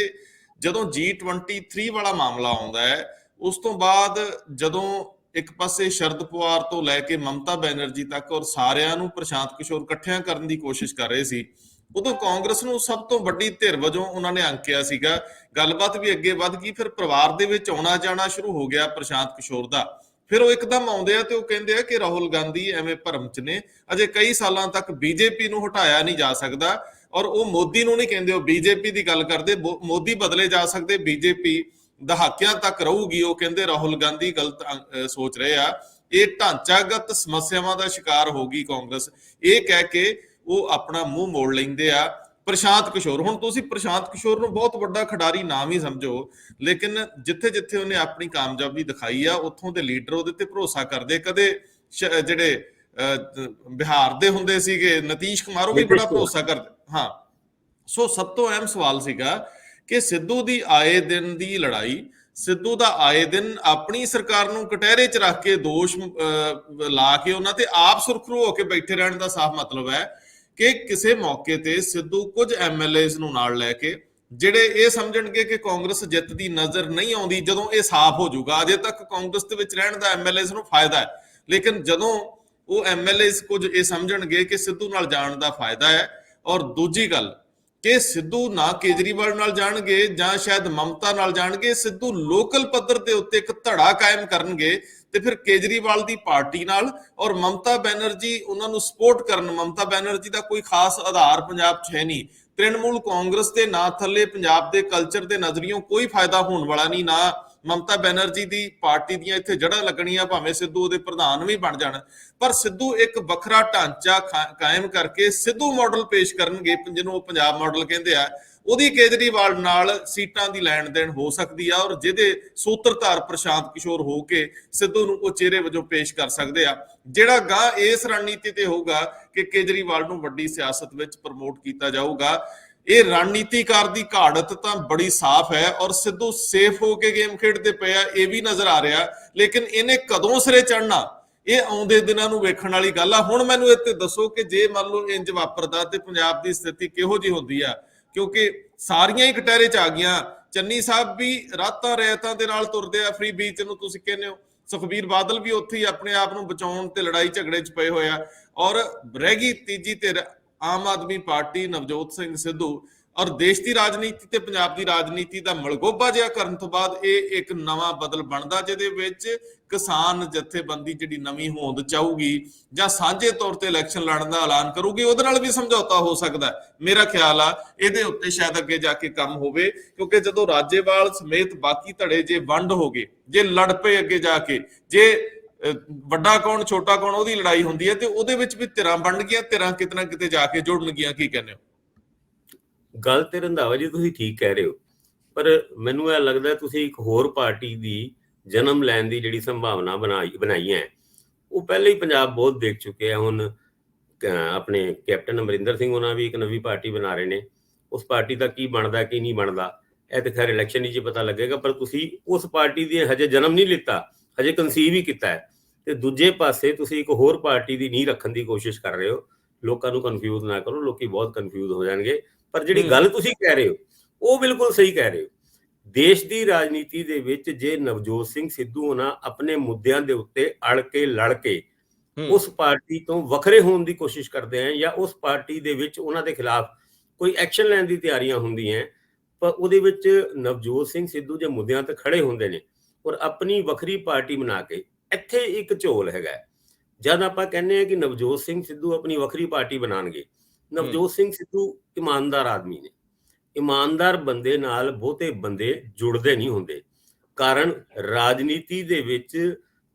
S1: ਜਦੋਂ G23 ਵਾਲਾ ਮਾਮਲਾ ਆਉਂਦਾ ਹੈ, ਉਸ ਤੋਂ ਬਾਅਦ ਜਦੋਂ ਇੱਕ ਪਾਸੇ ਸ਼ਰਦ ਪਵਾਰ ਤੋਂ ਲੈ ਕੇ ਮਮਤਾ ਬੈਨਰਜੀ ਤੱਕ ਔਰ ਸਾਰਿਆਂ ਨੂੰ ਪ੍ਰਸ਼ਾਂਤ ਕਿਸ਼ੋਰ ਇਕੱਠਿਆਂ ਕਰਨ ਦੀ ਕੋਸ਼ਿਸ਼ ਕਰ ਰਹੇ ਸੀ, ਉਦੋਂ ਕਾਂਗਰਸ ਨੂੰ ਸਭ ਤੋਂ ਵੱਡੀ ਧਿਰ ਵਜੋਂ ਉਹਨਾਂ ਨੇ ਅੰਕਿਆ ਸੀਗਾ। ਗੱਲਬਾਤ ਵੀ ਅੱਗੇ ਵੱਧ ਗਈ, ਫਿਰ ਪਰਿਵਾਰ ਦੇ ਵਿੱਚ ਆਉਣਾ ਜਾਣਾ ਸ਼ੁਰੂ ਹੋ ਗਿਆ ਪ੍ਰਸ਼ਾਂਤ ਕਿਸ਼ੋਰ ਦਾ। ਫਿਰ ਉਹ ਇੱਕਦਮ ਆਉਂਦੇ ਆ ਤੇ ਉਹ ਕਹਿੰਦੇ ਆ ਕਿ ਰਾਹੁਲ ਗਾਂਧੀ ਐਵੇਂ ਭਰਮ ਚ ਨੇ, ਅਜੇ ਕਈ ਸਾਲਾਂ ਤੱਕ ਬੀਜੇਪੀ ਨੂੰ ਹਟਾਇਆ ਨਹੀਂ ਜਾ ਸਕਦਾ। ਔਰ ਉਹ ਮੋਦੀ ਨੂੰ ਨਹੀਂ ਕਹਿੰਦੇ, ਉਹ ਬੀਜੇਪੀ ਦੀ ਗੱਲ ਕਰਦੇ, ਮੋਦੀ ਬਦਲੇ ਜਾ ਸਕਦੇ, ਬੀਜੇਪੀ ਦਹਾਕਿਆਂ ਤੱਕ ਰਹੂਗੀ। ਉਹ ਕਹਿੰਦੇ ਰਾਹੁਲ ਗਾਂਧੀ ਗਲਤ ਸੋਚ ਰਹੇ ਆ, ਇਹ ਢਾਂਚਾਗਤ ਸਮੱਸਿਆਵਾਂ ਦਾ ਸ਼ਿਕਾਰ ਹੋਗੀ ਕਾਂਗਰਸ, ਇਹ ਕਹਿ ਕੇ ਉਹ ਆਪਣਾ ਮੂੰਹ ਮੋੜ ਲੈਂਦੇ ਆ ਪ੍ਰਸ਼ਾਂਤ ਕਿਸ਼ੋਰ। ਹੁਣ ਤੁਸੀਂ ਪ੍ਰਸ਼ਾਂਤ ਕਿਸ਼ੋਰ ਨੂੰ ਬਹੁਤ ਵੱਡਾ ਖਿਡਾਰੀ ਨਾਮ ਹੀ ਸਮਝੋ, ਲੇਕਿਨ ਜਿੱਥੇ ਜਿੱਥੇ ਉਹਨੇ ਆਪਣੀ ਕਾਮਯਾਬੀ ਦਿਖਾਈ ਆ, ਉੱਥੋਂ ਦੇ ਲੀਡਰ ਉਹਦੇ ਤੇ ਭਰੋਸਾ ਕਰਦੇ। ਕਦੇ ਜਿਹੜੇ ਬਿਹਾਰ ਦੇ ਹੁੰਦੇ ਸੀਗੇ ਨਤੀਸ਼ ਕੁਮਾਰ, ਉਹ ਵੀ ਬੜਾ ਭਰੋਸਾ ਕਰਦੇ। ਹਾਂ, ਸੋ ਸਭ ਤੋਂ ਅਹਿਮ ਸਵਾਲ ਸੀਗਾ ਕਿ ਸਿੱਧੂ ਦੀ ਆਏ ਦਿਨ ਦੀ ਲੜਾਈ, ਸਿੱਧੂ ਦਾ ਆਏ ਦਿਨ ਆਪਣੀ ਸਰਕਾਰ ਨੂੰ ਕਟਹਿਰੇ 'ਚ ਰੱਖ ਕੇ ਦੋਸ਼ ਲਾ ਕੇ ਉਹਨਾਂ ਤੇ ਆਪ ਸੁਰਖਰੂ ਹੋ ਕੇ ਬੈਠੇ ਰਹਿਣ ਦਾ ਸਾਫ਼ ਮਤਲਬ ਹੈ ਕਿ ਕਿਸੇ ਮੌਕੇ ਤੇ ਸਿੱਧੂ ਕੁਝ ਐਮਐਲਏਜ਼ ਨੂੰ ਨਾਲ ਲੈ ਕੇ, ਜਿਹੜੇ ਇਹ ਸਮਝਣਗੇ ਕਿ ਕਾਂਗਰਸ ਜਿੱਤ ਦੀ ਨਜ਼ਰ ਨਹੀਂ ਆਉਂਦੀ, ਜਦੋਂ ਇਹ ਸਾਫ਼ ਹੋ ਜਾਊਗਾ। ਅਜੇ ਤੱਕ ਕਾਂਗਰਸ ਦੇ ਵਿੱਚ ਰਹਿਣ ਦਾ ਐਮਐਲਏਜ਼ ਨੂੰ ਫਾਇਦਾ ਹੈ, ਲੇਕਿਨ ਜਦੋਂ ਉਹ ਐਮਐਲਏਜ਼ ਕੁਝ ਇਹ ਸਮਝਣਗੇ ਕਿ ਸਿੱਧੂ ਨਾਲ ਜਾਣ ਦਾ ਫਾਇਦਾ ਹੈ। ਔਰ ਦੂਜੀ ਗੱਲ ਕਿ ਸਿੱਧੂ ਨਾ ਕੇਜਰੀਵਾਲ ਨਾਲ ਜਾਣਗੇ ਜਾਂ ਸ਼ਾਇਦ ਮਮਤਾ ਨਾਲ ਜਾਣਗੇ, ਸਿੱਧੂ ਲੋਕਲ ਪੱਧਰ ਦੇ ਉੱਤੇ ਇੱਕ ਧੜਾ ਕਾਇਮ ਕਰਨਗੇ ਤੇ ਫਿਰ ਕੇਜਰੀਵਾਲ ਦੀ ਪਾਰਟੀ ਨਾਲ ਔਰ ਮਮਤਾ ਬੈਨਰਜੀ ਉਹਨਾਂ ਨੂੰ ਸਪੋਰਟ ਕਰਨ। ਮਮਤਾ ਬੈਨਰਜੀ ਦਾ ਕੋਈ ਖਾਸ ਆਧਾਰ ਪੰਜਾਬ 'ਚ ਹੈ ਨਹੀਂ, ਤ੍ਰਿਣਮੂਲ ਕਾਂਗਰਸ ਦੇ ਨਾਂ ਥੱਲੇ ਪੰਜਾਬ ਦੇ ਕਲਚਰ ਦੇ ਨਜ਼ਰੀਓਂ ਕੋਈ ਫਾਇਦਾ ਹੋਣ ਵਾਲਾ ਨਹੀਂ। ਨਾ ਮਮਤਾ ਬੈਨਰਜੀ ਦੀ ਪਾਰਟੀ ਦੀਆਂ ਇੱਥੇ ਜੜ੍ਹਾਂ ਲੱਗਣੀਆਂ, ਭਾਵੇਂ ਸਿੱਧੂ ਉਹਦੇ ਪ੍ਰਧਾਨ ਵੀ ਬਣ ਜਾਣ, ਪਰ ਸਿੱਧੂ ਇੱਕ ਵੱਖਰਾ ਢਾਂਚਾ ਕਾਇਮ ਕਰਕੇ ਸਿੱਧੂ ਮਾਡਲ ਪੇਸ਼ ਕਰਨਗੇ, ਜਿਹਨੂੰ ਉਹ ਪੰਜਾਬ ਮਾਡਲ ਕਹਿੰਦੇ ਆ। ਉਹਦੀ ਕੇਜਰੀਵਾਲ ਨਾਲ ਸੀਟਾਂ ਦੀ ਲੈਣ ਦੇਣ ਹੋ ਸਕਦੀ ਆ, ਔਰ ਜਿਹਦੇ ਸੂਤਰਧਾਰ ਪ੍ਰਸ਼ਾਂਤ ਕਿਸ਼ੋਰ ਹੋ ਕੇ ਸਿੱਧੂ ਨੂੰ ਉਹ ਚਿਹਰੇ ਵਜੋਂ ਪੇਸ਼ ਕਰ ਸਕਦੇ ਆ, ਜਿਹੜਾ ਗਾਂ ਇਸ ਰਣਨੀਤੀ ਤੇ ਹੋਊਗਾ ਕਿ ਕੇਜਰੀਵਾਲ ਨੂੰ ਵੱਡੀ ਸਿਆਸਤ ਵਿੱਚ ਪ੍ਰਮੋਟ ਕੀਤਾ ਜਾਊਗਾ। ਇਹ ਰਣਨੀਤੀਕਾਰ ਦੀ ਘਾੜਤ ਤਾਂ ਬੜੀ ਸਾਫ਼ ਹੈ, ਔਰ ਸਿੱਧੂ ਸੇਫ ਹੋ ਕੇ ਗੇਮ ਖੇਡਦੇ ਪਏ ਆ, ਇਹ ਵੀ ਨਜ਼ਰ ਆ ਰਿਹਾ। ਲੇਕਿਨ ਇਹਨੇ ਕਦੋਂ ਸਿਰੇ ਚੜ੍ਹਨਾ, ਇਹ ਆਉਂਦੇ ਦਿਨਾਂ ਨੂੰ ਵੇਖਣ ਵਾਲੀ ਗੱਲ ਆ। ਹੁਣ ਮੈਨੂੰ ਇੱਥੇ ਦੱਸੋ ਕਿ ਜੇ ਮੰਨ ਲਓ ਇੰਜ ਵਾਪਰਦਾ ਤੇ ਪੰਜਾਬ ਦੀ ਸਥਿਤੀ ਕਿਹੋ ਜਿਹੀ ਹੁੰਦੀ ਆ, ਕਿਉਂਕਿ ਸਾਰੀਆਂ ਹੀ ਕਟਹਿਰੇ 'ਚ ਆ ਗਈਆਂ। ਚੰਨੀ ਸਾਹਿਬ ਵੀ ਰਾਤਾਂ ਰੈਤਾਂ ਦੇ ਨਾਲ ਤੁਰਦੇ ਆ, ਫ੍ਰੀ ਬੀਚ ਨੂੰ ਤੁਸੀਂ ਕਹਿੰਦੇ ਹੋ। ਸੁਖਬੀਰ ਬਾਦਲ ਵੀ ਉੱਥੇ ਹੀ ਆਪਣੇ ਆਪ ਨੂੰ ਬਚਾਉਣ ਤੇ ਲੜਾਈ ਝਗੜੇ 'ਚ ਪਏ ਹੋਏ ਆ। ਔਰ ਰਹਿ ਗਈ ਤੀਜੀ ਧਿਰ ਆਮ ਆਦਮੀ ਪਾਰਟੀ, ਨਵਜੋਤ ਸਿੰਘ ਸਿੱਧੂ। ਔਰ ਦੇਸ਼ ਦੀ ਰਾਜਨੀਤੀ ਤੇ ਪੰਜਾਬ ਦੀ ਰਾਜਨੀਤੀ ਦਾ ਮਲਗੋਬਾ ਜਿਹਾ ਕਰਨ ਤੋਂ ਬਾਅਦ ਇਹ ਇੱਕ ਨਵਾਂ ਬਦਲ ਬਣਦਾ, ਜਿਹਦੇ ਵਿੱਚ ਕਿਸਾਨ ਜਥੇਬੰਦੀ ਜਿਹੜੀ ਨਵੀਂ ਹੋਂਦ ਚਾਹੂਗੀ ਜਾਂ ਸਾਂਝੇ ਤੌਰ ਤੇ ਇਲੈਕਸ਼ਨ ਲੜਨ ਦਾ ਐਲਾਨ ਕਰੂਗੀ, ਉਹਦੇ ਨਾਲ ਵੀ ਸਮਝੌਤਾ ਹੋ ਸਕਦਾ। ਮੇਰਾ ਖਿਆਲ ਆ ਇਹਦੇ ਉੱਤੇ ਸ਼ਾਇਦ ਅੱਗੇ ਜਾ ਕੇ ਕੰਮ ਹੋਵੇ, ਕਿਉਂਕਿ ਜਦੋਂ ਰਾਜੇਵਾਲ ਸਮੇਤ ਬਾਕੀ ਧੜੇ ਜੇ ਵੰਡ ਹੋ ਗਏ, ਜੇ ਲੜ ਪਏ ਅੱਗੇ ਜਾ ਕੇ, ਜੇ ਵੱਡਾ ਕੌਣ ਛੋਟਾ ਕੌਣ ਉਹਦੀ ਲੜਾਈ ਹੁੰਦੀ ਹੈ, ਤੇ ਉਹਦੇ ਵਿੱਚ ਵੀ ਧਿਰਾਂ ਬਣ ਗਈਆਂ, ਧਿਰਾਂ ਕਿਤੇ ਨਾ ਕਿਤੇ ਜਾ ਕੇ ਜੁੜਨਗੀਆਂ। ਕੀ ਕਹਿੰਦੇ ਹੋ?
S2: ਗੱਲ ਤੇ ਰੰਧਾਵਾ ਜੀ ਤੁਸੀਂ ਠੀਕ ਕਹਿ ਰਹੇ ਹੋ, ਪਰ ਮੈਨੂੰ ਇਹ ਲੱਗਦਾ ਤੁਸੀਂ ਇੱਕ ਹੋਰ ਪਾਰਟੀ ਦੀ ਜਨਮ ਲੈਣ ਦੀ ਜਿਹੜੀ ਸੰਭਾਵਨਾ ਬਣਾਈ ਹੈ, ਉਹ ਪਹਿਲੇ ਹੀ ਪੰਜਾਬ ਬਹੁਤ ਦੇਖ ਚੁੱਕੇ ਆ। ਹੁਣ ਆਪਣੇ ਕੈਪਟਨ ਅਮਰਿੰਦਰ ਸਿੰਘ ਉਹਨਾਂ ਵੀ ਇੱਕ ਨਵੀਂ ਪਾਰਟੀ ਬਣਾ ਰਹੇ ਨੇ। ਉਸ ਪਾਰਟੀ ਦਾ ਕੀ ਬਣਦਾ ਕੀ ਨਹੀਂ ਬਣਦਾ ਇਹ ਤੇ ਖੈਰ ਇਲੈਕਸ਼ਨ ਹੀ ਪਤਾ ਲੱਗੇਗਾ, ਪਰ ਤੁਸੀਂ ਉਸ ਪਾਰਟੀ ਦੀ ਹਜੇ ਜਨਮ ਨਹੀਂ ਲਿੱਤਾ, ਹਜੇ ਕਨਸੀਵ ਹੀ ਕੀਤਾ ਹੈ। ਤੇ ਦੂਜੇ ਪਾਸੇ ਤੁਸੀਂ ਇੱਕ ਹੋਰ ਪਾਰਟੀ ਦੀ ਨੀਂਹ ਰੱਖਣ ਦੀ ਕੋਸ਼ਿਸ਼ ਕਰ ਰਹੇ ਹੋ। ਲੋਕਾਂ ਨੂੰ ਕਨਫਿਊਜ਼ ਨਾ ਕਰੋ, ਲੋਕੀ ਬਹੁਤ ਕਨਫਿਊਜ਼ ਹੋ ਜਾਣਗੇ। ਪਰ ਜਿਹੜੀ ਗੱਲ ਤੁਸੀਂ ਕਹਿ ਰਹੇ ਹੋ ਉਹ ਬਿਲਕੁਲ ਸਹੀ ਕਹਿ ਰਹੇ ਹੋ। ਦੇਸ਼ ਦੀ ਰਾਜਨੀਤੀ ਦੇ ਵਿੱਚ ਜੇ ਨਵਜੋਤ ਸਿੰਘ ਸਿੱਧੂ ਉਹਨਾਂ ਆਪਣੇ ਮੁੱਦਿਆਂ ਦੇ ਉੱਤੇ ਅੜ ਕੇ ਲੜ ਕੇ ਉਸ ਪਾਰਟੀ ਤੋਂ ਵੱਖਰੇ ਹੋਣ ਦੀ ਕੋਸ਼ਿਸ਼ ਕਰਦੇ ਆ, ਜਾਂ ਉਸ ਪਾਰਟੀ ਦੇ ਵਿੱਚ ਉਹਨਾਂ ਦੇ ਖਿਲਾਫ ਕੋਈ ਐਕਸ਼ਨ ਲੈਣ ਦੀ ਤਿਆਰੀਆਂ ਹੁੰਦੀਆਂ, ਪਰ ਉਹਦੇ ਵਿੱਚ ਨਵਜੋਤ ਸਿੰਘ ਸਿੱਧੂ ਜੇ ਮੁੱਦਿਆਂ ਤੇ ਖੜੇ ਹੁੰਦੇ ਨੇ ਔਰ ਆਪਣੀ ਵੱਖਰੀ ਪਾਰਟੀ ਬਣਾ ਕੇ, ਇੱਥੇ ਇੱਕ ਝੋਲ ਹੈਗਾ। ਜਦ ਆਪਾਂ ਕਹਿੰਦੇ ਆ ਕਿ ਨਵਜੋਤ ਸਿੰਘ ਸਿੱਧੂ ਆਪਣੀ ਵੱਖਰੀ ਪਾਰਟੀ ਬਣਾਉਣਗੇ, ਨਵਜੋਤ ਸਿੰਘ ਸਿੱਧੂ ਇਮਾਨਦਾਰ ਆਦਮੀ ਨੇ। ਇਮਾਨਦਾਰ ਬੰਦੇ ਨਾਲ ਬਹੁਤੇ ਬੰਦੇ ਜੁੜਦੇ ਨਹੀਂ ਹੁੰਦੇ, ਕਾਰਨ ਰਾਜਨੀਤੀ ਦੇ ਵਿੱਚ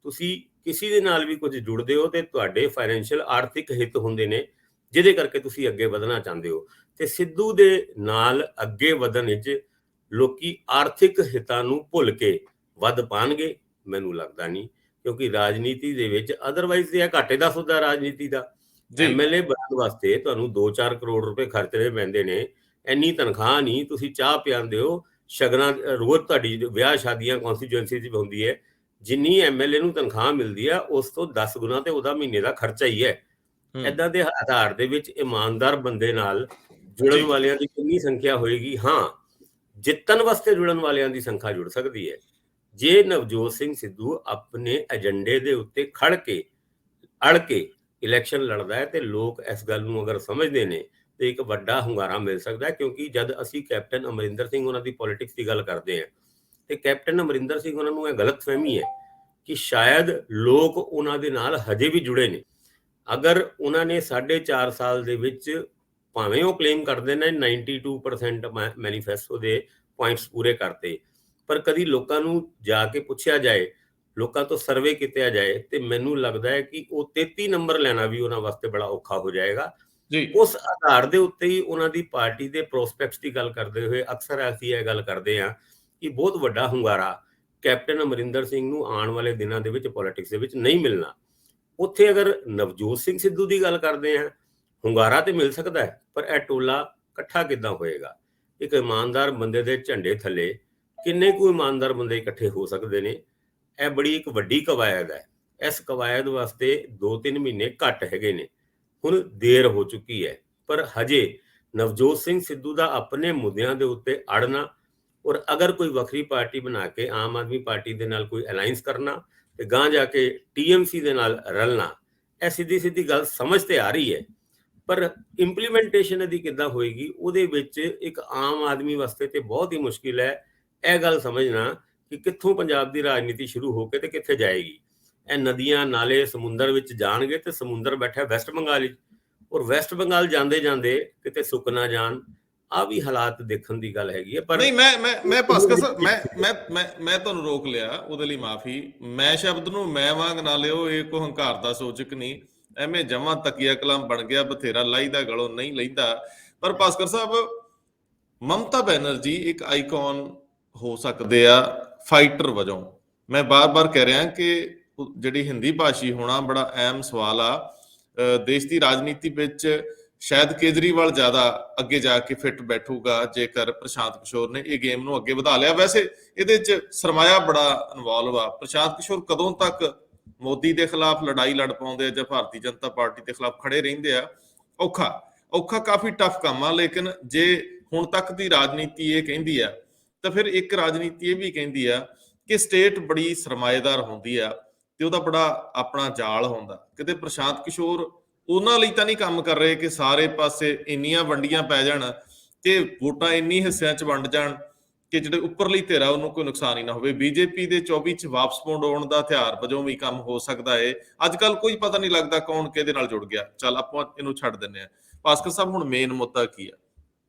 S2: ਤੁਸੀਂ ਕਿਸੇ ਦੇ ਨਾਲ ਵੀ ਕੁਝ ਜੁੜਦੇ ਹੋ ਤੇ ਤੁਹਾਡੇ ਫਾਈਨੈਂਸ਼ੀਅਲ ਆਰਥਿਕ ਹਿੱਤ ਹੁੰਦੇ ਨੇ, ਜਿਹਦੇ ਕਰਕੇ ਤੁਸੀਂ ਅੱਗੇ ਵਧਣਾ ਚਾਹੁੰਦੇ ਹੋ। ਤੇ ਸਿੱਧੂ ਦੇ ਨਾਲ ਅੱਗੇ ਵਧਣ ਵਿੱਚ ਲੋਕੀ ਆਰਥਿਕ ਹਿੱਤਾਂ ਨੂੰ ਭੁੱਲ ਕੇ ਵੱਧ ਪਾਣਗੇ? ਮੈਨੂੰ ਲੱਗਦਾ ਨਹੀਂ, ਕਿਉਂਕਿ ਰਾਜਨੀਤੀ ਦੇ ਵਿੱਚ ਅਦਰਵਾਈਜ਼ ਇਹ ਘਾਟੇ ਦਾ ਸੌਦਾ ਰਾਜਨੀਤੀ ਦਾ। ਐਮਐਲਏ ਬਣਨ ਵਾਸਤੇ ਤੁਹਾਨੂੰ 2-4 ਕਰੋੜ ਰੁਪਏ ਖਰਚਣੇ ਪੈਂਦੇ ਨੇ, ਇੰਨੀ ਤਨਖਾਹ ਨਹੀਂ। ਤੁਸੀਂ ਚਾਹ ਪਿਆਉਂਦੇ ਹੋ, ਸ਼ਗਨਾਂ ਰੋਜ਼ ਤੁਹਾਡੀ ਵਿਆਹ ਸ਼ਾਦੀਆਂ ਕੌਂਸਟੀਚੁਐਂਸੀ 'ਚ ਹੁੰਦੀ ਹੈ, ਜਿੰਨੀ ਐਮਐਲਏ ਨੂੰ ਤਨਖਾਹ ਮਿਲਦੀ ਆ ਉਸ ਤੋਂ 10 ਗੁਣਾ ਤੇ ਉਹਦਾ ਮਹੀਨੇ ਦਾ ਖਰਚਾ ਹੀ ਹੈ। ਏਦਾਂ ਦੇ ਆਧਾਰ ਦੇ ਵਿੱਚ ਇਮਾਨਦਾਰ ਬੰਦੇ ਨਾਲ ਜੁੜਨ ਵਾਲਿਆਂ ਦੀ ਕਿੰਨੀ ਸੰਖਿਆ ਹੋਏਗੀ? ਹਾਂ, ਜਿੱਤਣ ਵਾਸਤੇ ਜੁੜਨ ਵਾਲਿਆਂ ਦੀ ਸੰਖਿਆ ਜੁੜ ਸਕਦੀ ਹੈ। ਜੇ ਨਵਜੋਤ ਸਿੰਘ ਸਿੱਧੂ ਆਪਣੇ ਏਜੰਡੇ ਦੇ ਉੱਤੇ ਅੜ ਕੇ ਇਲੈਕਸ਼ਨ ਲੜਦਾ ਹੈ ਤੇ ਲੋਕ ਇਸ ਗੱਲ ਨੂੰ ਅਗਰ ਸਮਝਦੇ ਨੇ ਤੇ ਇੱਕ ਵੱਡਾ ਹੁੰਗਾਰਾ ਮਿਲ ਸਕਦਾ ਹੈ। ਕਿਉਂਕਿ ਜਦ ਅਸੀਂ ਕੈਪਟਨ ਅਮਰਿੰਦਰ ਸਿੰਘ ਉਹਨਾਂ ਦੀ ਪੋਲਿਟਿਕਸ ਦੀ ਗੱਲ ਕਰਦੇ ਹਾਂ ਤੇ ਕੈਪਟਨ ਅਮਰਿੰਦਰ ਸਿੰਘ ਉਹਨਾਂ ਨੂੰ ਇਹ ਗਲਤਫਹਿਮੀ ਹੈ ਕਿ ਸ਼ਾਇਦ ਲੋਕ ਉਹਨਾਂ ਦੇ ਨਾਲ ਹਜੇ ਵੀ ਜੁੜੇ ਨੇ। ਅਗਰ ਉਹਨਾਂ ਨੇ 4.5 ਸਾਲ ਦੇ ਵਿੱਚ, ਭਾਵੇਂ ਉਹ ਕਲੇਮ ਕਰਦੇ ਨੇ 92% ਮੈਨੀਫੈਸਟੋ ਦੇ ਪੁਆਇੰਟਸ ਪੂਰੇ ਕਰਤੇ, ਪਰ ਕਦੀ ਲੋਕਾਂ ਨੂੰ ਜਾ ਕੇ ਪੁੱਛਿਆ ਜਾਏ, ਲੋਕਾਂ ਤੋਂ ਸਰਵੇ ਕੀਤਾ ਜਾਏ, ਤੇ ਮੈਨੂੰ ਲੱਗਦਾ ਹੈ ਕਿ ਉਹ 33 ਨੰਬਰ ਲੈਣਾ ਵੀ ਉਹਨਾਂ ਵਾਸਤੇ ਬੜਾ ਔਖਾ ਹੋ ਜਾਏਗਾ।
S1: ਜੀ
S2: ਉਸ ਆਧਾਰ ਦੇ ਉੱਤੇ ਹੀ ਉਹਨਾਂ ਦੀ ਪਾਰਟੀ ਦੇ ਪ੍ਰੋਸਪੈਕਟਸ ਦੀ ਗੱਲ ਕਰਦੇ ਹੋਏ ਅਕਸਰ ਅਸੀਂ ਇਹ ਗੱਲ ਕਰਦੇ ਹਾਂ ਕਿ ਬਹੁਤ ਵੱਡਾ ਹੁੰਗਾਰਾ ਕੈਪਟਨ ਅਮਰਿੰਦਰ ਸਿੰਘ ਨੂੰ ਆਉਣ ਵਾਲੇ ਦਿਨਾਂ ਦੇ ਵਿੱਚ ਪੋਲਿਟਿਕਸ ਦੇ ਵਿੱਚ ਨਹੀਂ ਮਿਲਣਾ। ਉੱਥੇ ਅਗਰ ਨਵਜੋਤ ਸਿੰਘ ਸਿੱਧੂ ਦੀ ਗੱਲ ਕਰਦੇ ਹਾਂ, ਹੁੰਗਾਰਾ ਤੇ ਮਿਲ ਸਕਦਾ ਹੈ, ਪਰ ਇਹ ਟੋਲਾ ਇਕੱਠਾ ਕਿੱਦਾਂ ਹੋਏਗਾ? ਇੱਕ ਇਮਾਨਦਾਰ ਬੰਦੇ ਦੇ ਝੰਡੇ ਥੱਲੇ ਕਿੰਨੇ ਕੁ ਇਮਾਨਦਾਰ ਬੰਦੇ ਇਕੱਠੇ ਹੋ ਸਕਦੇ ਨੇ? ਇਹ ਬੜੀ ਇੱਕ ਵੱਡੀ ਕਵਾਇਦ ਹੈ। ਇਸ ਕਵਾਇਦ ਵਾਸਤੇ 2-3 ਮਹੀਨੇ ਘੱਟ ਹੈਗੇ ਨੇ, ਹੁਣ ਦੇਰ ਹੋ ਚੁੱਕੀ ਹੈ। ਪਰ ਹਜੇ ਨਵਜੋਤ ਸਿੰਘ ਸਿੱਧੂ ਦਾ ਆਪਣੇ ਮੁੱਦਿਆਂ ਦੇ ਉੱਤੇ ਅੜਨਾ, ਔਰ ਅਗਰ ਕੋਈ ਵੱਖਰੀ ਪਾਰਟੀ ਬਣਾ ਕੇ ਆਮ ਆਦਮੀ ਪਾਰਟੀ ਦੇ ਨਾਲ ਕੋਈ ਅਲਾਈਅੰਸ ਕਰਨਾ ਤੇ ਗਾਂ ਜਾ ਕੇ TMC ਦੇ ਨਾਲ ਰਲਣਾ, ਇਹ ਸਿੱਧੀ ਗੱਲ ਸਮਝ ਤੇ ਆ ਰਹੀ ਹੈ, ਪਰ ਇੰਪਲੀਮੈਂਟੇਸ਼ਨ ਇਹਦੀ ਕਿੱਦਾਂ ਹੋਏਗੀ ਉਹਦੇ ਵਿੱਚ ਇੱਕ ਆਮ ਆਦਮੀ ਵਾਸਤੇ ਤੇ ਬਹੁਤ ਹੀ ਮੁਸ਼ਕਿਲ ਹੈ ਇਹ ਗੱਲ ਸਮਝਣਾ ਕਿ ਕਿੱਥੋਂ ਪੰਜਾਬ ਦੀ ਰਾਜਨੀਤੀ ਸ਼ੁਰੂ ਹੋ ਕੇ ਤੇ ਕਿੱਥੇ ਜਾਏਗੀ। ਇਹ ਨਦੀਆਂ ਨਾਲੇ ਸਮੁੰਦਰ ਵਿੱਚ ਜਾਣਗੇ ਤੇ ਸਮੁੰਦਰ ਬੈਠਾ ਵੈਸਟ ਬੰਗਾਲ ਵਿੱਚ, ਔਰ ਵੈਸਟ ਬੰਗਾਲ ਜਾਂਦੇ ਜਾਂਦੇ ਕਿਤੇ ਸੁੱਕ ਨਾ ਜਾਣ। ਆ ਵੀ ਹਾਲਾਤ ਦੇਖਣ ਦੀ ਗੱਲ ਹੈਗੀ ਹੈ। ਪਰ
S1: ਨਹੀਂ, ਮੈਂ ਭਾਸਕਰ ਸਾਹਿਬ, ਮੈਂ ਤੁਹਾਨੂੰ ਰੋਕ ਲਿਆ, ਉਹਦੇ ਲਈ ਮਾਫੀ। ਮੈਂ ਸ਼ਬਦ ਨੂੰ ਮੈਂ ਵਾਂਗ ਨਾ ਲਿਓ, ਇਹ ਕੋ ਹੰਕਾਰ ਦਾ ਸੂਚਕ ਨਹੀਂ। ਐਵੇਂ ਜਮਾ ਤਕੀਆ ਕਲਾਮ ਬਣ ਗਿਆ, ਬਥੇਰਾ ਲਾਈਦਾ ਗਲੋਂ ਨਹੀਂ ਲੈਂਦਾ। ਪਰ ਭਾਸਕਰ ਸਾਹਿਬ, ਮਮਤਾ ਬੈਨਰਜੀ ਇੱਕ ਆਈਕਨ ਹੋ ਸਕਦੇ ਆ ਫਾਈਟਰ ਵਜੋਂ। ਮੈਂ ਬਾਰ-ਬਾਰ ਕਹਿ ਰਿਹਾ ਕਿ ਜਿਹੜੀ ਹਿੰਦੀ ਭਾਸ਼ੀ ਹੋਣਾ ਬੜਾ ਅਹਿਮ ਸਵਾਲ ਆ। ਦੇਸ਼ ਦੀ ਰਾਜਨੀਤੀ ਵਿੱਚ ਸ਼ਾਇਦ ਕੇਜਰੀਵਾਲ ਜ਼ਿਆਦਾ ਅੱਗੇ ਜਾ ਕੇ ਫਿੱਟ ਬੈਠੂਗਾ ਜੇਕਰ ਪ੍ਰਸ਼ਾਂਤ ਕਿਸ਼ੋਰ ਨੇ ਇਹ ਗੇਮ ਨੂੰ ਅੱਗੇ ਵਧਾ ਲਿਆ। ਵੈਸੇ ਇਹਦੇ 'ਚ ਸਰਮਾਇਆ ਬੜਾ ਇਨਵੋਲਵ ਆ। ਪ੍ਰਸ਼ਾਂਤ ਕਿਸ਼ੋਰ ਕਦੋਂ ਤੱਕ ਮੋਦੀ ਦੇ ਖਿਲਾਫ ਲੜਾਈ ਲੜ ਪਾਉਂਦੇ ਆ ਜਾਂ ਭਾਰਤੀ ਜਨਤਾ ਪਾਰਟੀ ਦੇ ਖਿਲਾਫ ਖੜੇ ਰਹਿੰਦੇ ਆ, ਔਖਾ ਕਾਫੀ ਟਫ ਕੰਮ ਆ। ਲੇਕਿਨ ਜੇ ਹੁਣ ਤੱਕ ਦੀ ਰਾਜਨੀਤੀ ਇਹ ਕਹਿੰਦੀ ਆ, ਤਾਂ ਫਿਰ ਇੱਕ ਰਾਜਨੀਤੀ ਇਹ ਵੀ ਕਹਿੰਦੀ ਆ ਕਿ ਸਟੇਟ ਬੜੀ ਸਰਮਾਏਦਾਰ ਹੁੰਦੀ ਆ ਤੇ ਉਹਦਾ ਬੜਾ ਆਪਣਾ ਜਾਲ ਹੁੰਦਾ। ਕਿਤੇ ਪ੍ਰਸ਼ਾਂਤ ਕਿਸ਼ੋਰ ਉਹਨਾਂ ਲਈ ਤਾਂ ਨਹੀਂ ਕੰਮ ਕਰ ਰਹੇ ਕਿ ਸਾਰੇ ਪਾਸੇ ਇੰਨੀਆਂ ਵੰਡੀਆਂ ਪੈ ਜਾਣ ਕਿ ਵੋਟਾਂ ਇੰਨੀ ਹਿੱਸਿਆਂ 'ਚ ਵੰਡ ਜਾਣ ਕਿ ਜਿਹੜੇ ਉੱਪਰਲੀ ਧਿਰ ਆ ਉਹਨੂੰ ਕੋਈ ਨੁਕਸਾਨ ਹੀ ਨਾ ਹੋਵੇ। ਬੀਜੇਪੀ ਦੇ 24 'ਚ ਵਾਪਸ ਆਉਣ ਦਾ ਹਥਿਆਰ ਵਜੋਂ ਵੀ ਕੰਮ ਹੋ ਸਕਦਾ ਹੈ। ਅੱਜ ਕੱਲ ਕੋਈ ਪਤਾ ਨਹੀਂ ਲੱਗਦਾ ਕੌਣ ਕਿਹਦੇ ਨਾਲ ਜੁੜ ਗਿਆ। ਚੱਲ ਆਪਾਂ ਇਹਨੂੰ ਛੱਡ ਦਿੰਦੇ ਹਾਂ। ਭਾਸਕਰ ਸਾਹਿਬ, ਹੁਣ ਮੇਨ ਮੁੱਦਾ ਕੀ ਆ?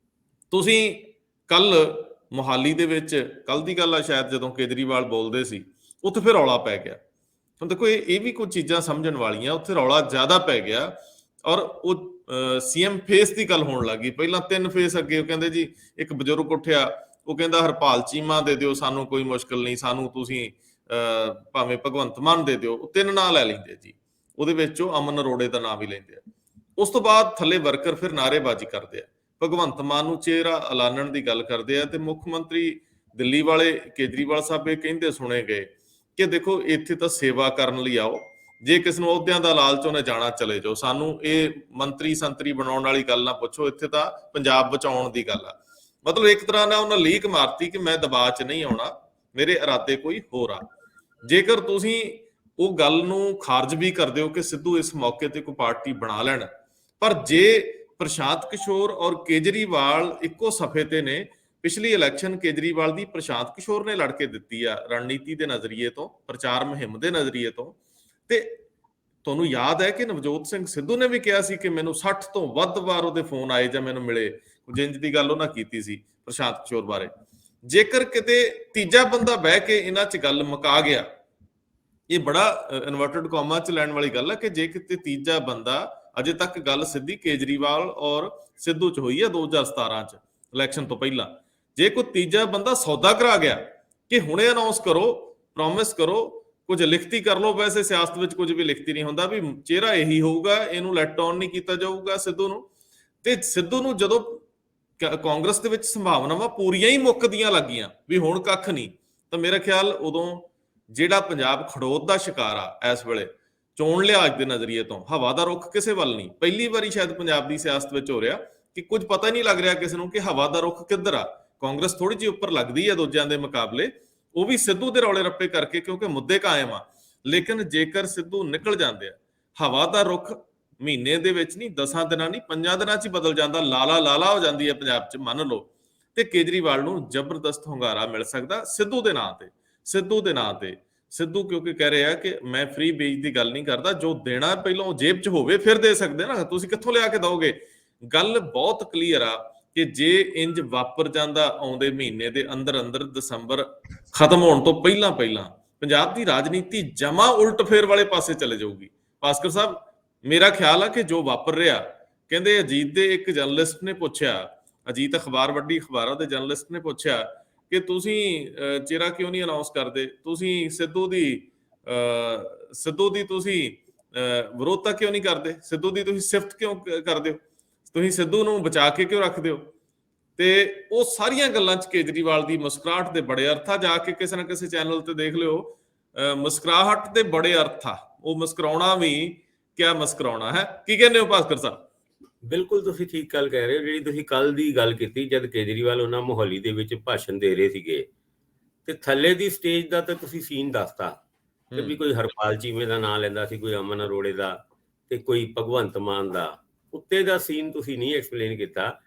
S1: ਤੁਸੀਂ ਕੱਲ ਮੁਹਾਲੀ ਦੇ ਵਿੱਚ, ਕੱਲ ਦੀ ਗੱਲ ਆ ਸ਼ਾਇਦ, ਜਦੋਂ ਕੇਜਰੀਵਾਲ ਬੋਲਦੇ ਸੀ, ਉੱਥੇ ਫਿਰ ਰੌਲਾ ਪੈ ਗਿਆ। ਹੁਣ ਦੇਖੋ, ਇਹ ਵੀ ਕੁਝ ਚੀਜ਼ਾਂ ਸਮਝਣ ਵਾਲੀਆਂ। ਉੱਥੇ ਰੌਲਾ ਜ਼ਿਆਦਾ ਪੈ ਗਿਆ ਔਰ ਉਹ CM ਫੇਸ ਦੀ ਗੱਲ ਹੋਣ ਲੱਗੀ। ਪਹਿਲਾਂ 3 ਫੇਸ ਅੱਗੇ ਉਹ ਕਹਿੰਦੇ ਜੀ, ਇੱਕ ਬਜ਼ੁਰਗ ਉੱਠਿਆ, ਉਹ ਕਹਿੰਦਾ ਹਰਪਾਲ ਚੀਮਾ ਦੇ ਦਿਓ, ਸਾਨੂੰ ਕੋਈ ਮੁਸ਼ਕਿਲ ਨਹੀਂ, ਸਾਨੂੰ ਤੁਸੀਂ ਭਾਵੇਂ ਭਗਵੰਤ ਮਾਨ ਦੇ ਦਿਓ। ਉਹ 3 ਨਾਂ ਲੈ ਲੈਂਦੇ ਜੀ, ਉਹਦੇ ਵਿੱਚ ਉਹ ਅਮਨ ਅਰੋੜੇ ਦਾ ਨਾਂ ਵੀ ਲੈਂਦੇ ਆ। ਉਸ ਤੋਂ ਬਾਅਦ ਥੱਲੇ ਵਰਕਰ ਫਿਰ ਨਾਅਰੇਬਾਜ਼ੀ ਕਰਦੇ ਆ, ਭਗਵੰਤ ਮਾਨ ਨੂੰ ਚਿਹਰਾ ਐਲਾਨਣ ਦੀ ਗੱਲ ਕਰਦੇ ਆ। ਤੇ ਮੁੱਖ ਮੰਤਰੀ ਦਿੱਲੀ ਵਾਲੇ ਕੇਜਰੀਵਾਲ ਸਾਹਿਬ ਇਹ ਕਹਿੰਦੇ ਸੁਣੇ ਗਏ ਕਿ ਦੇਖੋ, ਇੱਥੇ ਤਾਂ ਸੇਵਾ ਕਰਨ ਲਈ ਆਓ, ਜੇ ਕਿਸ ਨੂੰ ਅਹੁਦਿਆਂ ਦਾ ਲਾਲਚ ਉਹਨੇ ਜਾਣਾ ਚਲੇ ਜਾਓ, ਸਾਨੂੰ ਇਹ ਮੰਤਰੀ ਸੰਤਰੀ ਬਣਾਉਣ ਵਾਲੀ ਗੱਲ ਨਾ ਪੁੱਛੋ, ਇੱਥੇ ਤਾਂ ਪੰਜਾਬ ਬਚਾਉਣ ਦੀ ਗੱਲ ਆ। ਮਤਲਬ ਇੱਕ ਤਰ੍ਹਾਂ ਨਾਲ ਉਹਨਾਂ ਲੀਕ ਮਾਰਤੀ ਕਿ ਮੈਂ ਦਬਾਅ 'ਚ ਨਹੀਂ ਆਉਣਾ, ਮੇਰੇ ਇਰਾਦੇ ਕੋਈ ਹੋਰ ਆ। ਜੇਕਰ ਤੁਸੀਂ ਉਹ ਗੱਲ ਨੂੰ ਖਾਰਜ ਵੀ ਕਰਦੇ ਹੋ ਕਿ ਸਿੱਧੂ ਇਸ ਮੌਕੇ ਤੇ ਕੋਈ ਪਾਰਟੀ ਬਣਾ ਲੈਣ, ਪਰ ਜੇ ਪ੍ਰਸ਼ਾਂਤ ਕਿਸ਼ੋਰ ਔਰ ਕੇਜਰੀਵਾਲ ਇੱਕੋ ਸਫੇ ਤੇ ਨੇ, ਪਿਛਲੀ ਇਲੈਕਸ਼ਨ ਕੇਜਰੀਵਾਲ ਦੀ ਪ੍ਰਸ਼ਾਂਤ ਕਿਸ਼ੋਰ ਨੇ ਲੜ ਕੇ ਦਿੱਤੀ ਆ, ਰਣਨੀਤੀ ਦੇ ਨਜ਼ਰੀਏ ਤੋਂ, ਪ੍ਰਚਾਰ ਮੁਹਿੰਮ ਦੇ ਨਜ਼ਰੀਏ ਤੋਂ। ਤੇ ਤੁਹਾਨੂੰ ਯਾਦ ਹੈ ਕਿ ਨਵਜੋਤ ਸਿੰਘ ਸਿੱਧੂ ਨੇ ਵੀ ਕਿਹਾ ਸੀ ਕਿ ਮੈਨੂੰ 60 ਤੋਂ ਵੱਧ ਵਾਰ ਉਹਦੇ ਫੋਨ ਆਏ ਜਾਂ ਮੈਨੂੰ ਮਿਲੇ, ਜਿੰਜ ਦੀ ਗੱਲ ਉਹਨਾਂ ਕੀਤੀ ਸੀ ਪ੍ਰਸ਼ਾਂਤ ਕਿਸ਼ੋਰ ਬਾਰੇ। ਜੇਕਰ ਕਿਤੇ ਤੀਜਾ ਬੰਦਾ ਬਹਿ ਕੇ ਇਹਨਾਂ 'ਚ ਗੱਲ ਮੁਕਾ ਗਿਆ, ਇਹ ਬੜਾ ਇਨਵਰਟਡ ਕਾਮਾ 'ਚ ਲੈਣ ਵਾਲੀ ਗੱਲ ਹੈ ਕਿ ਜੇ ਕਿਤੇ ਤੀਜਾ ਬੰਦਾ, ਅਜੇ ਤੱਕ ਗੱਲ ਸਿੱਧੀ ਕੇਜਰੀਵਾਲ ਔਰ ਸਿੱਧੂ 'ਚ ਹੋਈ ਹੈ 2017 'ਚ ਇਲੈਕਸ਼ਨ ਤੋਂ ਪਹਿਲਾਂ, ਜੇ ਕੋਈ ਤੀਜਾ ਬੰਦਾ ਸੌਦਾ ਕਰਾ ਗਿਆ ਕਿ ਹੁਣੇ ਅਨਾਉਂਸ ਕਰੋ, ਪ੍ਰੋਮਿਸ ਕਰੋ, ਕੁਝ ਲਿਖਤੀ ਕਰ ਲਓ। ਵੈਸੇ ਸਿਆਸਤ ਵਿੱਚ ਕੁਝ ਵੀ ਲਿਖਤੀ ਨਹੀਂ ਹੁੰਦਾ, ਵੀ ਚਿਹਰਾ ਇਹੀ ਹੋਊਗਾ, ਇਹਨੂੰ ਲੈਟ ਆਨ ਨਹੀਂ ਕੀਤਾ ਜਾਊਗਾ ਸਿੱਧੂ ਨੂੰ। ਤੇ ਸਿੱਧੂ ਨੂੰ ਜਦੋਂ ਕਾਂਗਰਸ ਦੇ ਵਿੱਚ ਸੰਭਾਵਨਾਵਾਂ ਪੂਰੀਆਂ ਹੀ ਮੁੱਕਦੀਆਂ ਲੱਗੀਆਂ ਵੀ ਹੁਣ ਕੱਖ ਨਹੀਂ, ਤਾਂ ਮੇਰਾ ਖਿਆਲ ਉਦੋਂ ਜਿਹੜਾ ਪੰਜਾਬ ਖੜੋਤ ਦਾ ਸ਼ਿਕਾਰ ਆ ਇਸ ਵੇਲੇ ਚੋਣ ਲਿਹਾਜ਼ ਦੇ ਨਜ਼ਰੀਏ ਤੋਂ, ਹਵਾ ਦਾ ਰੁੱਖ ਕਿਸੇ ਵੱਲ ਨਹੀਂ। ਪਹਿਲੀ ਵਾਰੀ ਸ਼ਾਇਦ ਪੰਜਾਬ ਦੀ ਸਿਆਸਤ ਵਿੱਚ ਹੋ ਰਿਹਾ ਕਿ ਕੁਝ ਪਤਾ ਨਹੀਂ ਲੱਗ ਰਿਹਾ ਕਿਸੇ ਨੂੰ ਕਿ ਹਵਾ ਦਾ ਰੁੱਖ ਕਿੱਧਰ ਆ। ਕਾਂਗਰਸ ਥੋੜੀ ਜਿਹੀ ਉੱਪਰ ਲੱਗਦੀ ਆ ਦੂਜਿਆਂ ਦੇ ਮੁਕਾਬਲੇ, ਉਹ ਵੀ ਸਿੱਧੂ ਦੇ ਰੌਲੇ ਰੱਪੇ ਕਰਕੇ, ਕਿਉਂਕਿ ਮੁੱਦੇ ਕਾਇਮ ਆ। ਲੇਕਿਨ ਜੇਕਰ ਸਿੱਧੂ ਨਿਕਲ ਜਾਂਦੇ ਆ, ਹਵਾ ਦਾ ਰੁਖ ਮਹੀਨੇ ਦੇ ਵਿੱਚ ਨਹੀਂ, 10 ਦਿਨਾਂ ਨਹੀਂ, 5 ਦਿਨਾਂ 'ਚ ਹੀ ਬਦਲ ਜਾਂਦਾ, ਲਾਲਾ ਹੋ ਜਾਂਦੀ ਹੈ ਪੰਜਾਬ 'ਚ, ਮੰਨ ਲਓ। ਤੇ ਕੇਜਰੀਵਾਲ ਨੂੰ ਜ਼ਬਰਦਸਤ ਹੁੰਗਾਰਾ ਮਿਲ ਸਕਦਾ ਸਿੱਧੂ ਦੇ ਨਾਂ ਤੇ। ਸਿੱਧੂ ਕਿਉਂਕਿ ਕਹਿ ਰਿਹਾ ਕਿ ਮੈਂ ਫ੍ਰੀ ਬੀਜ ਦੀ ਗੱਲ ਨਹੀਂ ਕਰਦਾ, ਜੋ ਦੇਣਾ ਪਹਿਲਾਂ ਜੇਬ 'ਚ ਹੋਵੇ ਫਿਰ ਦੇ ਸਕਦੇ ਨਾ, ਤੁਸੀਂ ਕਿੱਥੋਂ ਲਿਆ ਕੇ ਦਓਗੇ। ਗੱਲ ਬਹੁਤ ਕਲੀਅਰ ਆ ਕਿ ਜੇ ਇੰਜ ਵਾਪਰ ਜਾਂਦਾ ਆਉਂਦੇ ਮਹੀਨੇ ਦੇ ਅੰਦਰ ਦਸੰਬਰ ਖਤਮ ਹੋਣ ਤੋਂ ਪਹਿਲਾਂ ਪੰਜਾਬ ਦੀ ਰਾਜਨੀਤੀ ਜਮਾ ਉਲਟ ਫੇਰ ਵਾਲੇ ਪਾਸੇ ਚਲੇ ਜਾਊਗੀ। ਭਾਸਕਰ ਸਾਹਿਬ, ਮੇਰਾ ਖਿਆਲ ਆ ਕਿ ਜੋ ਵਾਪਰ ਰਿਹਾ, ਕਹਿੰਦੇ ਅਜੀਤ ਦੇ ਇੱਕ ਜਰਨਲਿਸਟ ਨੇ ਪੁੱਛਿਆ, ਅਜੀਤ ਅਖਬਾਰ, ਵੱਡੀ ਅਖਬਾਰਾਂ ਦੇ ਜਰਨਲਿਸਟ ਨੇ ਪੁੱਛਿਆ ਕਿ ਤੁਸੀਂ ਚਿਹਰਾ ਕਿਉਂ ਨਹੀਂ ਅਨਾਉਂਸ ਕਰਦੇ, ਤੁਸੀਂ ਸਿੱਧੂ ਦੀ ਤੁਸੀਂ ਵਿਰੋਧਤਾ ਕਿਉਂ ਨਹੀਂ ਕਰਦੇ, ਸਿੱਧੂ ਦੀ ਤੁਸੀਂ ਸਿਫਤ ਕਿਉਂ ਕਰਦੇ ਹੋ, ਤੁਸੀਂ ਸਿੱਧੂ ਨੂੰ ਬਚਾ ਕੇ ਕਿਉਂ ਰੱਖਦੇ ਹੋ। ਤੇ ਉਹ ਸਾਰੀਆਂ ਗੱਲਾਂ 'ਚ ਕੇਜਰੀਵਾਲ ਦੀ ਮੁਸਕਰਾਹਟ ਦੇ ਬੜੇ ਅਰਥ ਆ। ਜਾ ਕੇ ਕਿਸੇ ਨਾ ਕਿਸੇ ਚੈਨਲ ਤੇ ਦੇਖ ਲਿਓ, ਮੁਸਕਰਾਹਟ ਦੇ ਬੜੇ ਅਰਥ ਆ। ਉਹ ਮੁਸਕਰਾਉਣਾ ਵੀ ਕਿਆ ਮੁਸਕਰਾਉਣਾ ਹੈ। ਕੀ ਕਹਿੰਦੇ ਹੋ ਭਾਸਕਰ ਸਾਹਿਬ?
S2: ਬਿਲਕੁਲ ਤੁਸੀਂ ਠੀਕ ਗੱਲ ਕਹਿ ਰਹੇ ਹੋ। ਜਿਹੜੀ ਤੁਸੀਂ ਕੱਲ ਦੀ ਗੱਲ ਕੀਤੀ, ਜਦ ਕੇਜਰੀਵਾਲ ਉਹਨਾਂ ਮੋਹਾਲੀ ਦੇ ਵਿੱਚ ਭਾਸ਼ਣ ਦੇ ਰਹੇ ਸੀਗੇ, ਤੇ ਥੱਲੇ ਦੀ ਸਟੇਜ ਦਾ ਤਾਂ ਤੁਸੀਂ ਸੀਨ ਦੱਸਤਾ ਕਿ ਵੀ ਕੋਈ ਹਰਪਾਲ ਚੀਮੇ ਦਾ ਨਾਂ ਲੈਂਦਾ ਸੀ, ਕੋਈ ਅਮਨ ਅਰੋੜੇ ਦਾ, ਤੇ ਕੋਈ ਭਗਵੰਤ ਮਾਨ ਦਾ। ਉੱਤੇ ਦਾ ਸੀਨ ਤੁਸੀਂ ਨਹੀਂ ਐਕਸਪਲੇਨ ਕੀਤਾ।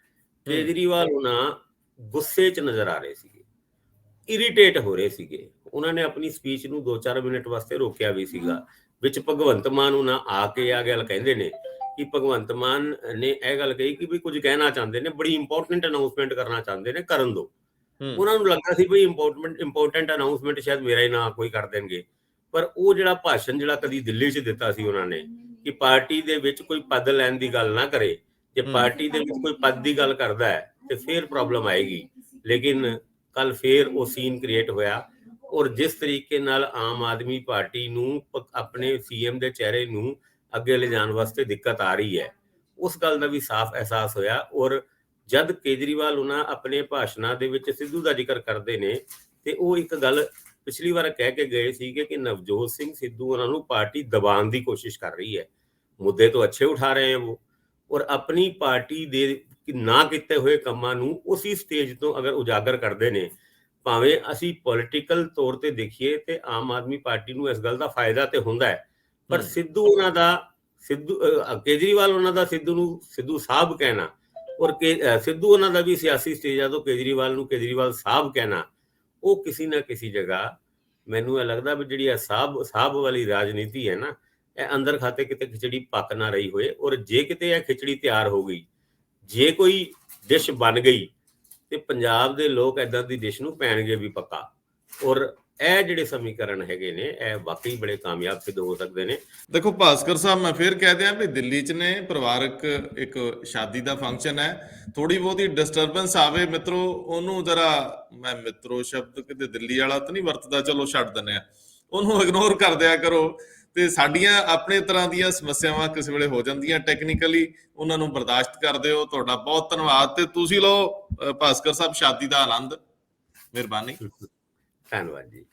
S2: ਕੇਜਰੀਵਾਲ ਉਹਨਾਂ ਗੁੱਸੇ 'ਚ ਨਜ਼ਰ ਆ ਰਹੇ ਸੀਗੇ, ਇਰੀਟੇਟ ਹੋ ਰਹੇ ਸੀਗੇ। ਉਹਨਾਂ ਨੇ ਆਪਣੀ ਸਪੀਚ ਨੂੰ 2-4 ਮਿੰਟ ਵਾਸਤੇ ਰੋਕਿਆ ਵੀ ਸੀਗਾ। ਵਿੱਚ ਭਗਵੰਤ ਮਾਨ ਉਹਨਾਂ ਆ ਕੇ ਆ ਗੱਲ ਕਹਿੰਦੇ ਨੇ ਕਿ ਭਗਵੰਤ ਮਾਨ ਨੇ ਇਹ ਗੱਲ ਕਹੀ ਕਿ ਵੀ ਕੁਝ ਕਹਿਣਾ ਚਾਹੁੰਦੇ ਨੇ, ਬੜੀ ਇੰਪੋਰਟੈਂਟ ਅਨਾਉਂਸਮੈਂਟ ਕਰਨਾ ਚਾਹੁੰਦੇ ਨੇ, ਕਰਨ ਦਿਓ। ਉਹਨਾਂ ਨੂੰ ਲੱਗਾ ਸੀ ਵੀ ਇੰਪੋਰਟੈਂਟ ਅਨਾਉਂਸਮੈਂਟ ਸ਼ਾਇਦ ਮੇਰਾ ਹੀ ਨਾਂ ਕੋਈ ਕਰ ਦੇਣਗੇ। ਪਰ ਉਹ ਜਿਹੜਾ ਭਾਸ਼ਣ ਜਿਹੜਾ ਕਦੀ ਦਿੱਲੀ 'ਚ ਦਿੱਤਾ ਸੀ ਉਹਨਾਂ ਨੇ, ਕਿ ਪਾਰਟੀ ਦੇ ਵਿੱਚ ਕੋਈ ਪਦ ਲੈਣ ਦੀ ਗੱਲ ਨਾ ਕਰੇ, ਜੇ ਪਾਰਟੀ ਦੇ ਵਿੱਚ ਕੋਈ ਪਦ ਦੀ ਗੱਲ ਕਰਦਾ ਹੈ ਤੇ ਫਿਰ ਪ੍ਰੋਬਲਮ ਆਏਗੀ। ਲੇਕਿਨ ਕੱਲ ਫੇਰ ਉਹ ਸੀਨ ਕ੍ਰੀਏਟ ਹੋਇਆ, ਔਰ ਜਿਸ ਤਰੀਕੇ ਨਾਲ ਆਮ ਆਦਮੀ ਪਾਰਟੀ ਨੂੰ ਆਪਣੇ ਸੀਐਮ ਦੇ ਚਿਹਰੇ ਨੂੰ ਅੱਗੇ ਲਿਜਾਣ ਵਾਸਤੇ ਦਿੱਕਤ ਆ ਰਹੀ ਹੈ, ਉਸ ਗੱਲ ਦਾ ਵੀ ਸਾਫ਼ ਅਹਿਸਾਸ ਹੋਇਆ। ਔਰ ਜਦ ਕੇਜਰੀਵਾਲ ਉਹਨਾਂ ਆਪਣੇ ਭਾਸ਼ਣਾਂ ਦੇ ਵਿੱਚ ਸਿੱਧੂ ਦਾ ਜ਼ਿਕਰ ਕਰਦੇ ਨੇ, ਤੇ ਉਹ ਇੱਕ ਗੱਲ ਪਿਛਲੀ ਵਾਰ ਕਹਿ ਕੇ ਗਏ ਸੀਗੇ ਕਿ ਨਵਜੋਤ ਸਿੰਘ ਸਿੱਧੂ ਉਹਨਾਂ ਨੂੰ ਪਾਰਟੀ ਦਬਾਉਣ ਦੀ ਕੋਸ਼ਿਸ਼ ਕਰ ਰਹੀ ਹੈ। ਮੁੱਦੇ ਤੋਂ ਅੱਛੇ ਉਠਾ ਰਹੇ ਹੈ ਉਹ, ਔਰ ਆਪਣੀ ਪਾਰਟੀ ਦੇ ਨਾ ਕੀਤੇ ਹੋਏ ਕੰਮਾਂ ਨੂੰ ਉਸੇ ਸਟੇਜ ਤੋਂ ਅਗਰ ਉਜਾਗਰ ਕਰਦੇ ਨੇ, ਭਾਵੇਂ ਅਸੀਂ ਪੋਲੀਟੀਕਲ ਤੌਰ ਤੇ ਦੇਖੀਏ ਤੇ ਆਮ ਆਦਮੀ ਪਾਰਟੀ ਨੂੰ ਇਸ ਗੱਲ ਦਾ ਫਾਇਦਾ ਤੇ ਹੁੰਦਾ ਹੈ, ਪਰ ਕੇਜਰੀਵਾਲ ਉਹਨਾਂ ਦਾ ਸਿੱਧੂ ਨੂੰ ਸਿੱਧੂ ਸਾਹਿਬ ਕਹਿਣਾ, ਔਰ ਸਿੱਧੂ ਉਹਨਾਂ ਦਾ ਵੀ ਸਿਆਸੀ ਸਟੇਜਾਂ ਤੋਂ ਕੇਜਰੀਵਾਲ ਨੂੰ ਕੇਜਰੀਵਾਲ ਸਾਹਿਬ ਕਹਿਣਾ, ਉਹ ਕਿਸੇ ਨਾ ਕਿਸੇ ਜਗ੍ਹਾ ਮੈਨੂੰ ਇਹ ਲੱਗਦਾ ਵੀ ਜਿਹੜੀ ਸਾਹਿਬ ਵਾਲੀ ਰਾਜਨੀਤੀ ਹੈ ਨਾ, ਇਹ ਅੰਦਰ ਖਾਤੇ ਕਿਤੇ ਖਿਚੜੀ ਪੱਕ ਨਾ ਰਹੀ ਹੋਏ। ਔਰ ਜੇ ਕਿਤੇ ਇਹ ਖਿਚੜੀ ਤਿਆਰ ਹੋ ਗਈ, ਜੇ ਕੋਈ ਡਿਸ਼ ਬਣ ਗਈ, ਤੇ ਪੰਜਾਬ ਦੇ ਲੋਕ ਏਦਾਂ ਦੀ ਡਿਸ਼ ਨੂੰ ਪੈਣਗੇ ਵੀ ਪੱਕਾ। ਔਰ ਇਹ ਜਿਹੜੇ ਸਮੀਕਰਨ ਹੈਗੇ ਨੇ, ਇਹ ਵਾਕਈ ਬੜੇ ਕਾਮਯਾਬ ਸਿੱਧ ਹੋ ਸਕਦੇ ਨੇ।
S1: ਦੇਖੋ ਭਾਸਕਰ ਸਾਹਿਬ, ਮੈਂ ਫੇਰ ਕਹਿ ਦਿਆਂ ਵੀ ਦਿੱਲੀ 'ਚ ਨੇ ਪਰਿਵਾਰਕ ਇੱਕ ਸ਼ਾਦੀ ਦਾ ਫੰਕਸ਼ਨ ਹੈ, ਥੋੜੀ ਬਹੁਤੀ ਡਿਸਟਰਬੈਂਸ ਆਵੇ ਮਿੱਤਰੋ, ਉਹਨੂੰ ਜਰਾ, ਮੈਂ ਮਿੱਤਰੋ ਸ਼ਬਦ ਕਿਤੇ ਦਿੱਲੀ ਵਾਲਾ ਤਾਂ ਨਹੀਂ ਵਰਤਦਾ, ਚਲੋ ਛੱਡ ਦਿੰਦੇ ਆ, ਉਹਨੂੰ ਇਗਨੋਰ ਕਰ ਦਿਆ ਕਰੋ। ਤੇ ਸਾਡੀਆਂ ਆਪਣੇ ਤਰ੍ਹਾਂ ਦੀਆਂ ਸਮੱਸਿਆਵਾਂ ਕਿਸੇ ਵੇਲੇ ਹੋ ਜਾਂਦੀਆਂ ਟੈਕਨੀਕਲੀ, ਉਹਨਾਂ ਨੂੰ ਬਰਦਾਸ਼ਤ ਕਰਦੇ ਹੋ। ਤੁਹਾਡਾ ਬਹੁਤ ਧੰਨਵਾਦ। ਤੇ ਤੁਸੀਂ ਲਓ ਭਾਸਕਰ ਸਾਹਿਬ ਸ਼ਾਦੀ ਦਾ ਆਨੰਦ। ਮਿਹਰਬਾਨੀ।
S2: ਧੰਨਵਾਦ ਜੀ।